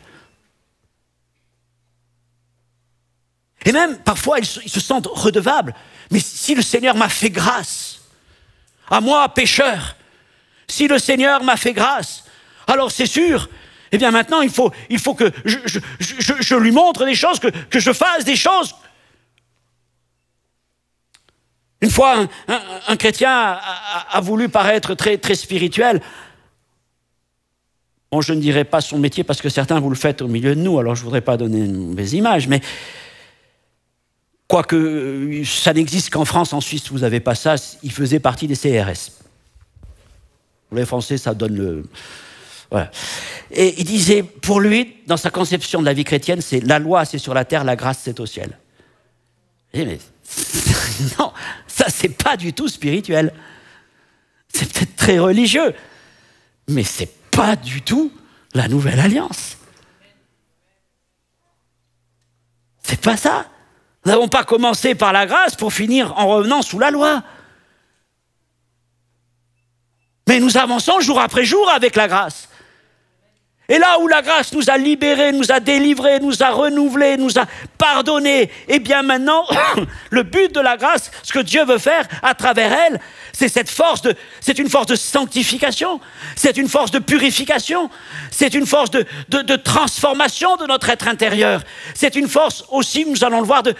[SPEAKER 1] Et même, parfois, ils se sentent redevables. Mais si le Seigneur m'a fait grâce, à moi, pécheur, si le Seigneur m'a fait grâce, alors c'est sûr, eh bien maintenant, il faut que je lui montre des choses, que je fasse des choses. Une fois, un chrétien a voulu paraître très, très spirituel. Bon, je ne dirai pas son métier parce que certains vous le faites au milieu de nous, alors je ne voudrais pas donner une mauvaise image, mais quoique ça n'existe qu'en France, en Suisse, vous n'avez pas ça, il faisait partie des CRS. Pour les Français, ça donne le... Voilà. Et il disait, pour lui, dans sa conception de la vie chrétienne, c'est la loi, c'est sur la terre, la grâce, c'est au ciel. Et mais non, ça, c'est pas du tout spirituel. C'est peut-être très religieux, mais c'est pas du tout la nouvelle alliance. C'est pas ça. Nous n'avons pas commencé par la grâce pour finir en revenant sous la loi. Mais nous avançons jour après jour avec la grâce. Et là où la grâce nous a libérés, nous a délivrés, nous a renouvelés, nous a pardonnés, eh bien maintenant, le but de la grâce, ce que Dieu veut faire à travers elle, c'est une force de sanctification, c'est une force de purification, c'est une force de transformation de notre être intérieur. C'est une force aussi, nous allons le voir, de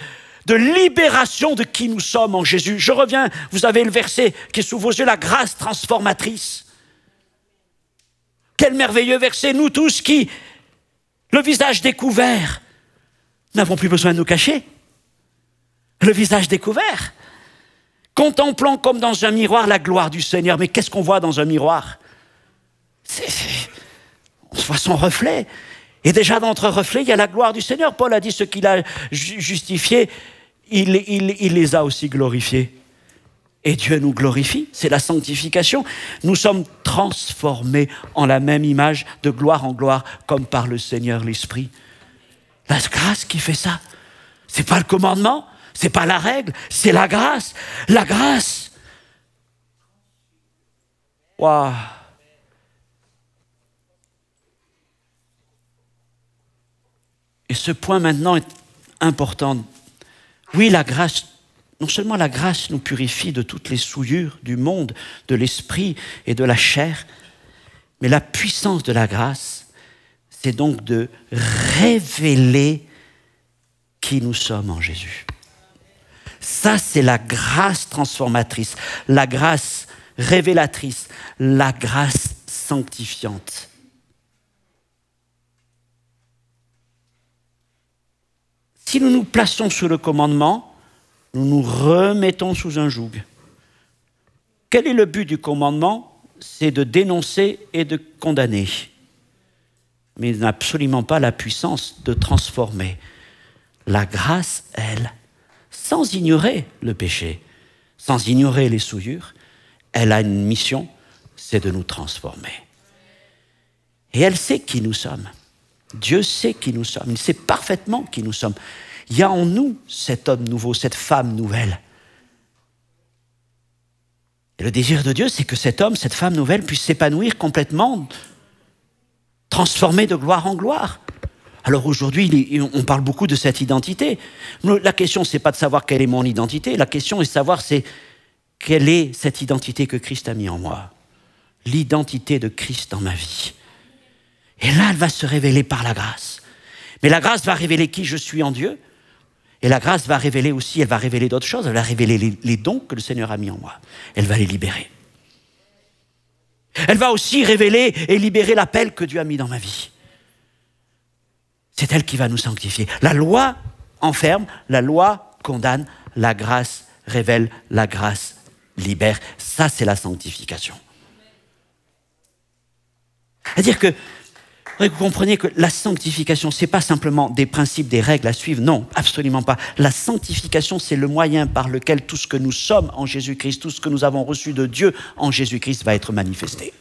[SPEAKER 1] libération de qui nous sommes en Jésus. Je reviens, vous avez le verset qui est sous vos yeux, la grâce transformatrice. Quel merveilleux verset, nous tous qui, le visage découvert, n'avons plus besoin de nous cacher. Le visage découvert, contemplant comme dans un miroir la gloire du Seigneur. Mais qu'est-ce qu'on voit dans un miroir? On voit son reflet. Et déjà dans notre reflet, il y a la gloire du Seigneur. Paul a dit ce qu'il a justifié, il les a aussi glorifiés. Et Dieu nous glorifie, c'est la sanctification. Nous sommes transformés en la même image, de gloire en gloire, comme par le Seigneur l'Esprit. La grâce qui fait ça. C'est pas le commandement, c'est pas la règle, c'est la grâce. La grâce. Waouh. Et ce point maintenant est important. Oui, la grâce. Non seulement la grâce nous purifie de toutes les souillures du monde, de l'esprit et de la chair, mais la puissance de la grâce, c'est donc de révéler qui nous sommes en Jésus. Ça, c'est la grâce transformatrice, la grâce révélatrice, la grâce sanctifiante. Si nous nous plaçons sous le commandement, nous nous remettons sous un joug. Quel est le but du commandement? C'est de dénoncer et de condamner. Mais il n'a absolument pas la puissance de transformer. La grâce, elle, sans ignorer le péché, sans ignorer les souillures, elle a une mission, c'est de nous transformer. Et elle sait qui nous sommes. Dieu sait qui nous sommes. Il sait parfaitement qui nous sommes. Il y a en nous cet homme nouveau, cette femme nouvelle. Et le désir de Dieu, c'est que cet homme, cette femme nouvelle puisse s'épanouir complètement, transformée de gloire en gloire. Alors aujourd'hui, on parle beaucoup de cette identité. La question, ce n'est pas de savoir quelle est mon identité. La question est de savoir quelle est cette identité que Christ a mis en moi. L'identité de Christ dans ma vie. Et là, elle va se révéler par la grâce. Mais la grâce va révéler qui je suis en Dieu. Et la grâce va révéler aussi, elle va révéler d'autres choses. Elle va révéler les dons que le Seigneur a mis en moi. Elle va les libérer. Elle va aussi révéler et libérer l'appel que Dieu a mis dans ma vie. C'est elle qui va nous sanctifier. La loi enferme, la loi condamne, la grâce révèle, la grâce libère. Ça, c'est la sanctification. C'est-à-dire que vous comprenez que la sanctification, ce n'est pas simplement des principes, des règles à suivre. Non, absolument pas. La sanctification, c'est le moyen par lequel tout ce que nous sommes en Jésus-Christ, tout ce que nous avons reçu de Dieu en Jésus-Christ va être manifesté.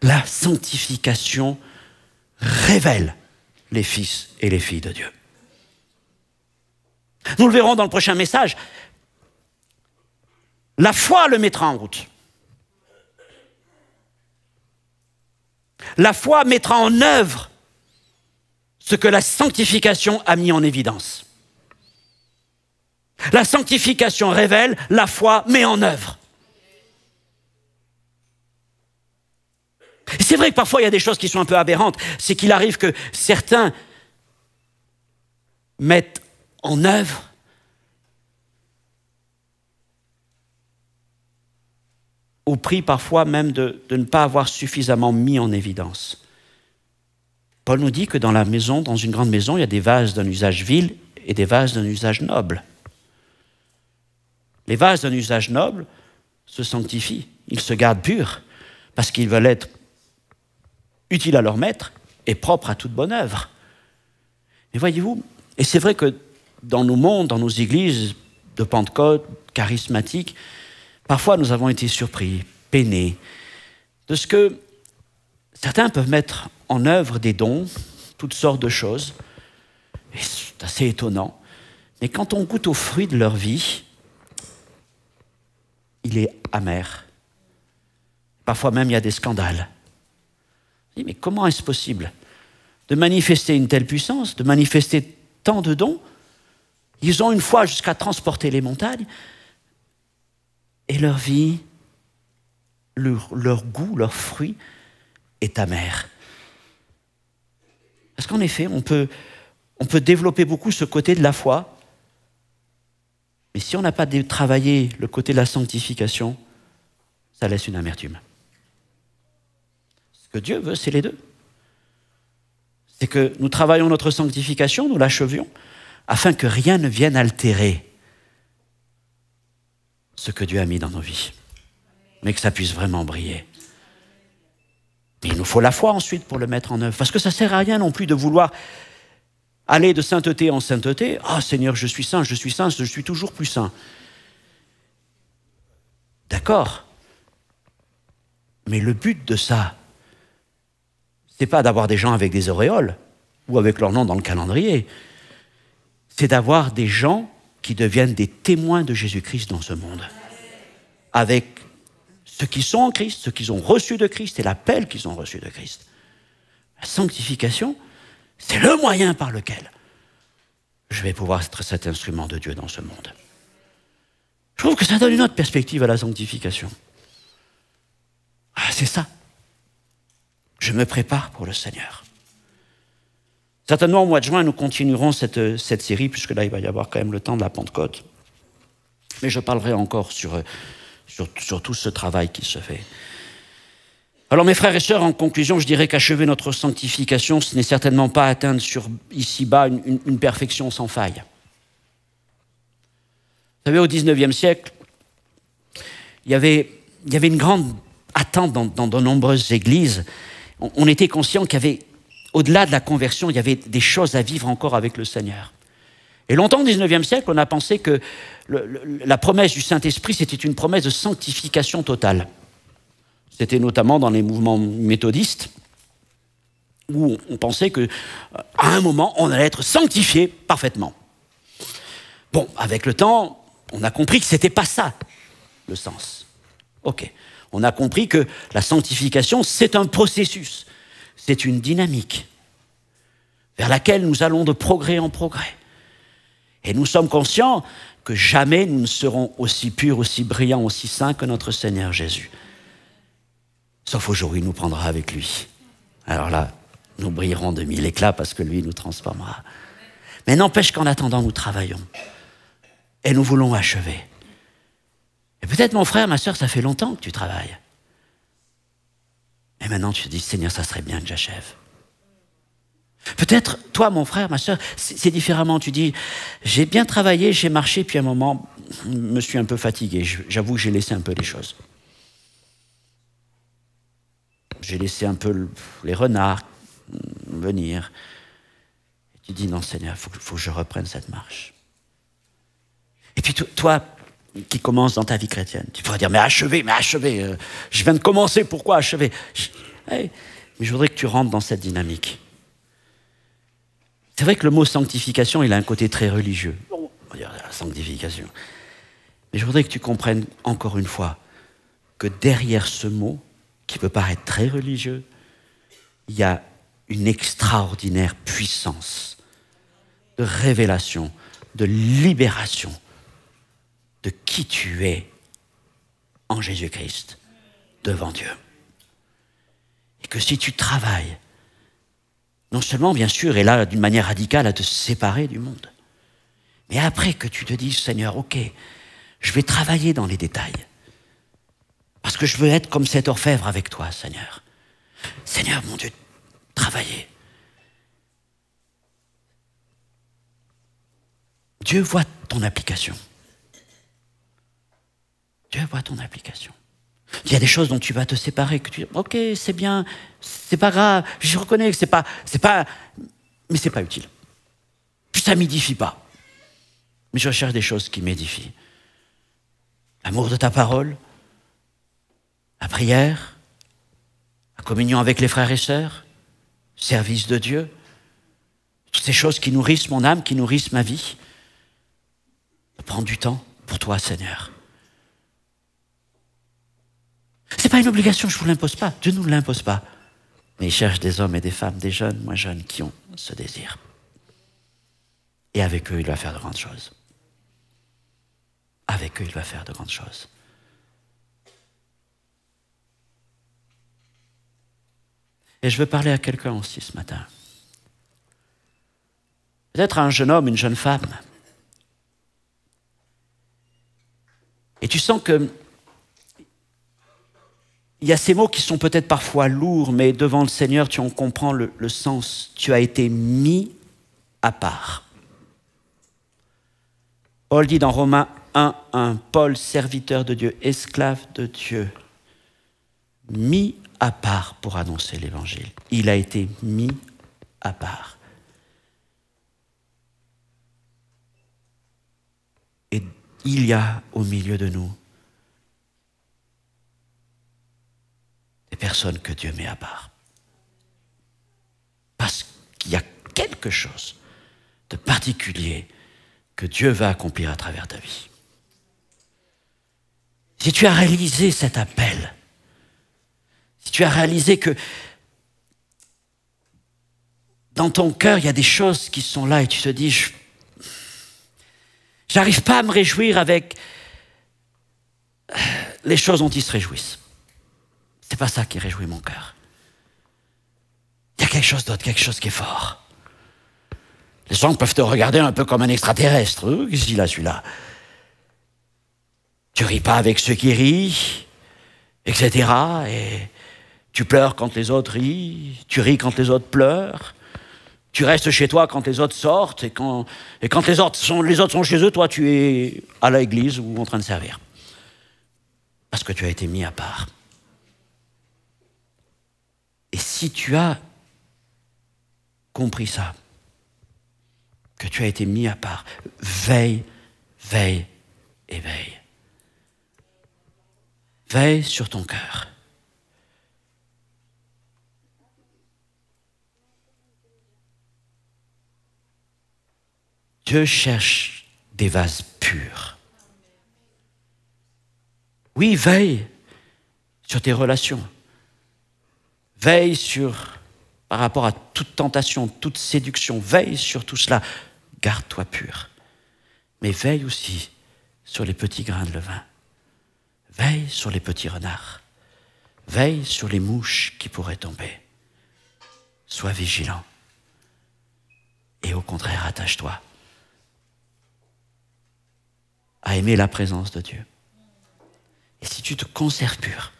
[SPEAKER 1] La sanctification révèle les fils et les filles de Dieu. Nous le verrons dans le prochain message. La foi le mettra en route. La foi mettra en œuvre ce que la sanctification a mis en évidence. La sanctification révèle, la foi met en œuvre. C'est vrai que parfois il y a des choses qui sont un peu aberrantes. C'est qu'il arrive que certains mettent en œuvre au prix parfois même de ne pas avoir suffisamment mis en évidence. Paul nous dit que dans la maison, dans une grande maison, il y a des vases d'un usage vil et des vases d'un usage noble. Les vases d'un usage noble se sanctifient, ils se gardent purs, parce qu'ils veulent être utiles à leur maître et propres à toute bonne œuvre. Mais voyez-vous, et c'est vrai que dans nos mondes, dans nos églises de Pentecôte, charismatiques, parfois nous avons été surpris, peinés, de ce que certains peuvent mettre en œuvre des dons, toutes sortes de choses, et c'est assez étonnant, mais quand on goûte aux fruits de leur vie, il est amer. Parfois même, il y a des scandales. Mais comment est-ce possible de manifester une telle puissance, de manifester tant de dons? Ils ont une foi jusqu'à transporter les montagnes, et leur vie, leur goût, leur fruit est amer. Parce qu'en effet, on peut développer beaucoup ce côté de la foi, mais si on n'a pas travaillé le côté de la sanctification, ça laisse une amertume. Ce que Dieu veut, c'est les deux. C'est que nous travaillons notre sanctification, nous l'achevions, afin que rien ne vienne altérer ce que Dieu a mis dans nos vies, mais que ça puisse vraiment briller. Mais il nous faut la foi ensuite pour le mettre en œuvre, parce que ça ne sert à rien non plus de vouloir aller de sainteté en sainteté. « Ah Seigneur, je suis saint, je suis toujours plus saint. » D'accord, mais le but de ça, ce n'est pas d'avoir des gens avec des auréoles ou avec leur nom dans le calendrier, c'est d'avoir des gens qui deviennent des témoins de Jésus-Christ dans ce monde. Avec ceux qui sont en Christ, ceux qui ont reçu de Christ et l'appel qu'ils ont reçu de Christ. La sanctification, c'est le moyen par lequel je vais pouvoir être cet instrument de Dieu dans ce monde. Je trouve que ça donne une autre perspective à la sanctification. Ah, c'est ça. Je me prépare pour le Seigneur. Certainement, au mois de juin, nous continuerons cette série, puisque là, il va y avoir quand même le temps de la Pentecôte. Mais je parlerai encore sur tout ce travail qui se fait. Alors, mes frères et sœurs, en conclusion, je dirais qu'achever notre sanctification, ce n'est certainement pas atteindre ici-bas une perfection sans faille. Vous savez, au XIXe siècle, il y avait une grande attente dans de nombreuses églises. On était conscient qu'il y avait, au-delà de la conversion, il y avait des choses à vivre encore avec le Seigneur. Et longtemps, au XIXe siècle, on a pensé que la promesse du Saint-Esprit, c'était une promesse de sanctification totale. C'était notamment dans les mouvements méthodistes, où on pensait qu'à un moment, on allait être sanctifié parfaitement. Bon, avec le temps, on a compris que ce n'était pas ça, le sens. Ok. On a compris que la sanctification, c'est un processus, c'est une dynamique vers laquelle nous allons de progrès en progrès. Et nous sommes conscients que jamais nous ne serons aussi purs, aussi brillants, aussi saints que notre Seigneur Jésus. Sauf au jour où il nous prendra avec lui. Alors là, nous brillerons de mille éclats parce que lui nous transformera. Mais n'empêche qu'en attendant, nous travaillons. Et nous voulons achever. Et peut-être, mon frère, ma sœur, ça fait longtemps que tu travailles. Et maintenant, tu te dis, Seigneur, ça serait bien que j'achève. Peut-être, toi, mon frère, ma sœur, c'est différemment. Tu dis, j'ai bien travaillé, j'ai marché, puis à un moment, je me suis un peu fatigué. J'avoue que j'ai laissé un peu les choses. J'ai laissé un peu les renards venir. Et tu dis, non, Seigneur, il faut que je reprenne cette marche. Et puis toi qui commences dans ta vie chrétienne, tu pourrais dire, mais achever, je viens de commencer, pourquoi achever? Mais je voudrais que tu rentres dans cette dynamique. C'est vrai que le mot sanctification, il a un côté très religieux. On va dire la sanctification. Mais je voudrais que tu comprennes encore une fois que derrière ce mot, qui peut paraître très religieux, il y a une extraordinaire puissance de révélation, de libération de qui tu es en Jésus-Christ devant Dieu. Et que si tu travailles, non seulement, bien sûr, et là, d'une manière radicale, à te séparer du monde, mais après que tu te dises, Seigneur, ok, je vais travailler dans les détails, parce que je veux être comme cet orfèvre avec toi, Seigneur. Seigneur, mon Dieu, travailler. Dieu voit ton application. Dieu voit ton application. Il y a des choses dont tu vas te séparer, que tu dis, ok, c'est bien, c'est pas grave, je reconnais que mais c'est pas utile. Puis ça m'édifie pas. Mais je recherche des choses qui m'édifient. L'amour de ta parole, la prière, la communion avec les frères et sœurs, service de Dieu, toutes ces choses qui nourrissent mon âme, qui nourrissent ma vie. Prends du temps pour toi, Seigneur. Ce n'est pas une obligation, je ne vous l'impose pas. Dieu ne nous l'impose pas. Mais il cherche des hommes et des femmes, des jeunes, moins jeunes, qui ont ce désir. Et avec eux, il va faire de grandes choses. Avec eux, il va faire de grandes choses. Et je veux parler à quelqu'un aussi ce matin. Peut-être à un jeune homme, une jeune femme. Et tu sens que il y a ces mots qui sont peut-être parfois lourds, mais devant le Seigneur, tu en comprends le sens. Tu as été mis à part. Paul dit dans Romains 1:1, Paul, serviteur de Dieu, esclave de Dieu, mis à part pour annoncer l'Évangile. Il a été mis à part. Et il y a au milieu de nous des personnes que Dieu met à part. Parce qu'il y a quelque chose de particulier que Dieu va accomplir à travers ta vie. Si tu as réalisé cet appel, si tu as réalisé que dans ton cœur, il y a des choses qui sont là et tu te dis, j'arrive pas à me réjouir avec les choses dont ils se réjouissent. C'est pas ça qui réjouit mon cœur. Il y a quelque chose d'autre, quelque chose qui est fort. Les gens peuvent te regarder un peu comme un extraterrestre. Qu'est-ce qu'il a celui-là? Tu ris pas avec ceux qui rient, etc. Et tu pleures quand les autres rient, tu ris quand les autres pleurent. Tu restes chez toi quand les autres sortent, et quand les autres sont chez eux, toi tu es à l'église ou en train de servir. Parce que tu as été mis à part. Et si tu as compris ça, que tu as été mis à part, veille, veille et veille. Veille sur ton cœur. Dieu cherche des vases purs. Oui, veille sur tes relations. Veille par rapport à toute tentation, toute séduction. Veille sur tout cela. Garde-toi pur. Mais veille aussi sur les petits grains de levain. Veille sur les petits renards. Veille sur les mouches qui pourraient tomber. Sois vigilant. Et au contraire, attache-toi à aimer la présence de Dieu. Et si tu te conserves pur,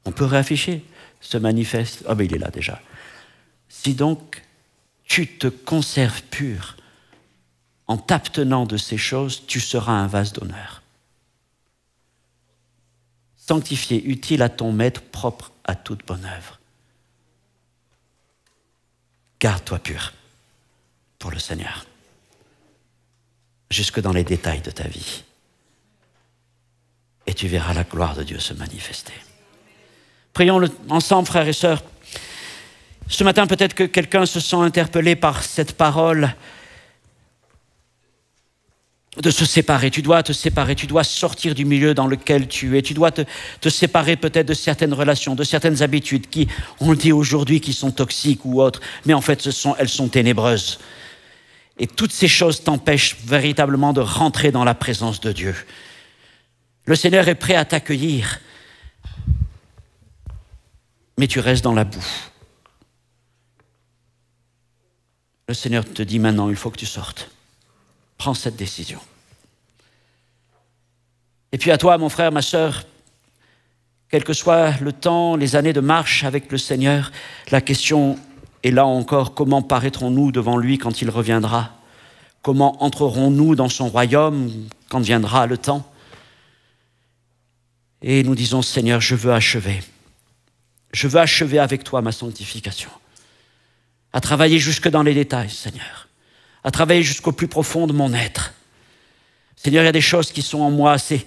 [SPEAKER 1] on peut réafficher ce manifeste. Ah ben il est là déjà. Si donc tu te conserves pur en t'abstenant de ces choses, tu seras un vase d'honneur. Sanctifié, utile à ton maître, propre à toute bonne œuvre. Garde-toi pur pour le Seigneur, jusque dans les détails de ta vie. Et tu verras la gloire de Dieu se manifester. Prions ensemble, frères et sœurs. Ce matin, peut-être que quelqu'un se sent interpellé par cette parole de se séparer. Tu dois te séparer, tu dois sortir du milieu dans lequel tu es. Tu dois te séparer peut-être de certaines relations, de certaines habitudes qui, on le dit aujourd'hui, qui sont toxiques ou autres, mais en fait, elles sont ténébreuses. Et toutes ces choses t'empêchent véritablement de rentrer dans la présence de Dieu. Le Seigneur est prêt à t'accueillir, mais tu restes dans la boue. Le Seigneur te dit maintenant, il faut que tu sortes. Prends cette décision. Et puis à toi, mon frère, ma sœur, quel que soit le temps, les années de marche avec le Seigneur, la question est là encore, comment paraîtrons-nous devant lui quand il reviendra? Comment entrerons-nous dans son royaume quand viendra le temps? Et nous disons, Seigneur, je veux achever. Je veux achever avec toi ma sanctification. À travailler jusque dans les détails, Seigneur. À travailler jusqu'au plus profond de mon être. Seigneur, il y a des choses qui sont en moi, c'est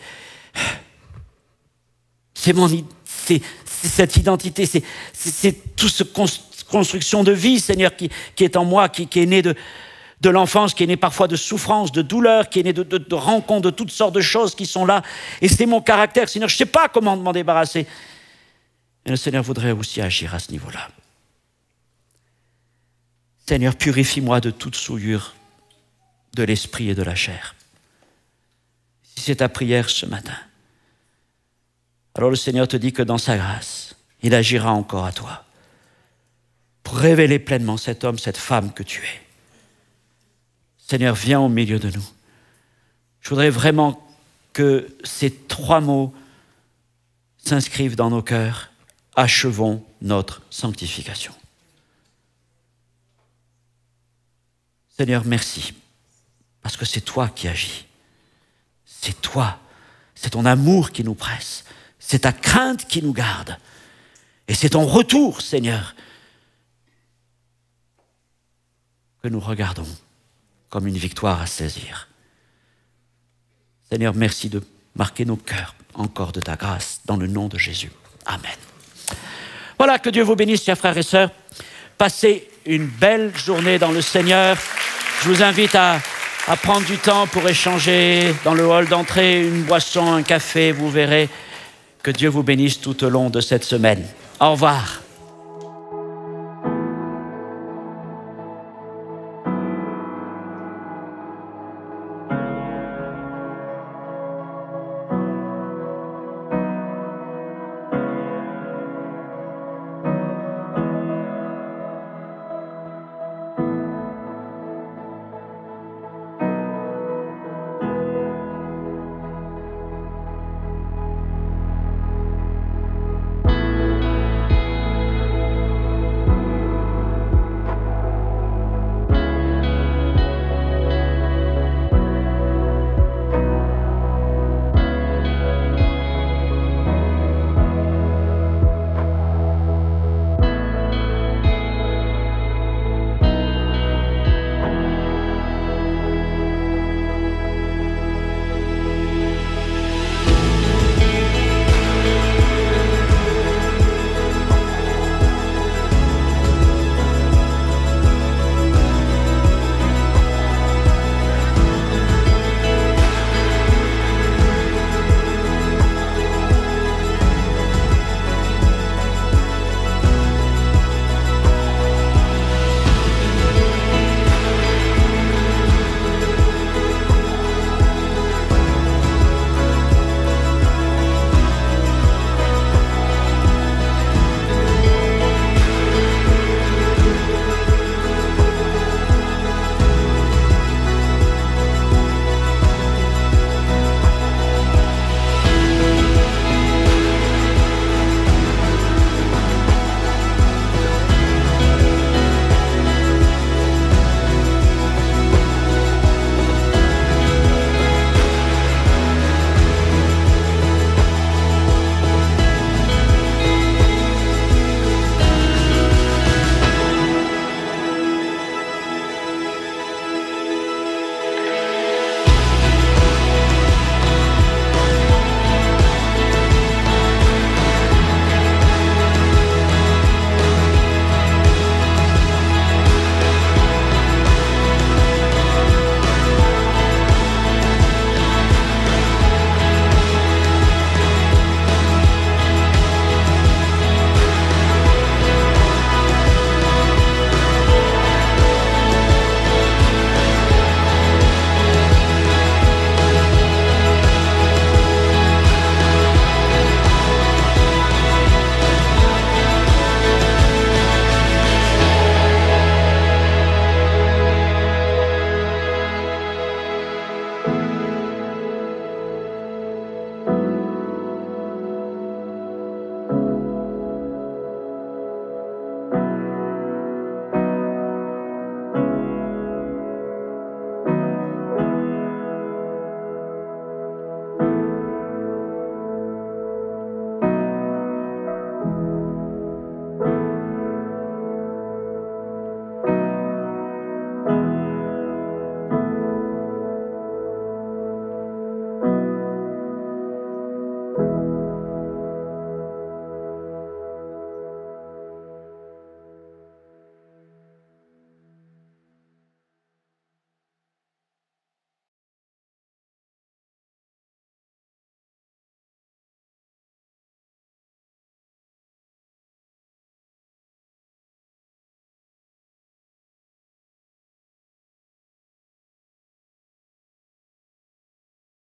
[SPEAKER 1] cette identité, c'est toute cette construction de vie, Seigneur, qui est en moi, qui est née de l'enfance, qui est née parfois de souffrance, de douleur, qui est née de rencontres, de toutes sortes de choses qui sont là. Et c'est mon caractère, Seigneur, je ne sais pas comment m'en débarrasser. Et le Seigneur voudrait aussi agir à ce niveau-là. Seigneur, purifie-moi de toute souillure de l'esprit et de la chair. Si c'est ta prière ce matin, alors le Seigneur te dit que dans sa grâce, il agira encore à toi pour révéler pleinement cet homme, cette femme que tu es. Seigneur, viens au milieu de nous. Je voudrais vraiment que ces 3 mots s'inscrivent dans nos cœurs. Achevons notre sanctification. Seigneur, merci, parce que c'est toi qui agis. C'est toi, c'est ton amour qui nous presse, c'est ta crainte qui nous garde. Et c'est ton retour, Seigneur, que nous regardons comme une victoire à saisir. Seigneur, merci de marquer nos cœurs encore de ta grâce, dans le nom de Jésus. Amen. Voilà, que Dieu vous bénisse, chers frères et sœurs. Passez une belle journée dans le Seigneur. Je vous invite à prendre du temps pour échanger dans le hall d'entrée, une boisson, un café. Vous verrez que Dieu vous bénisse tout au long de cette semaine. Au revoir.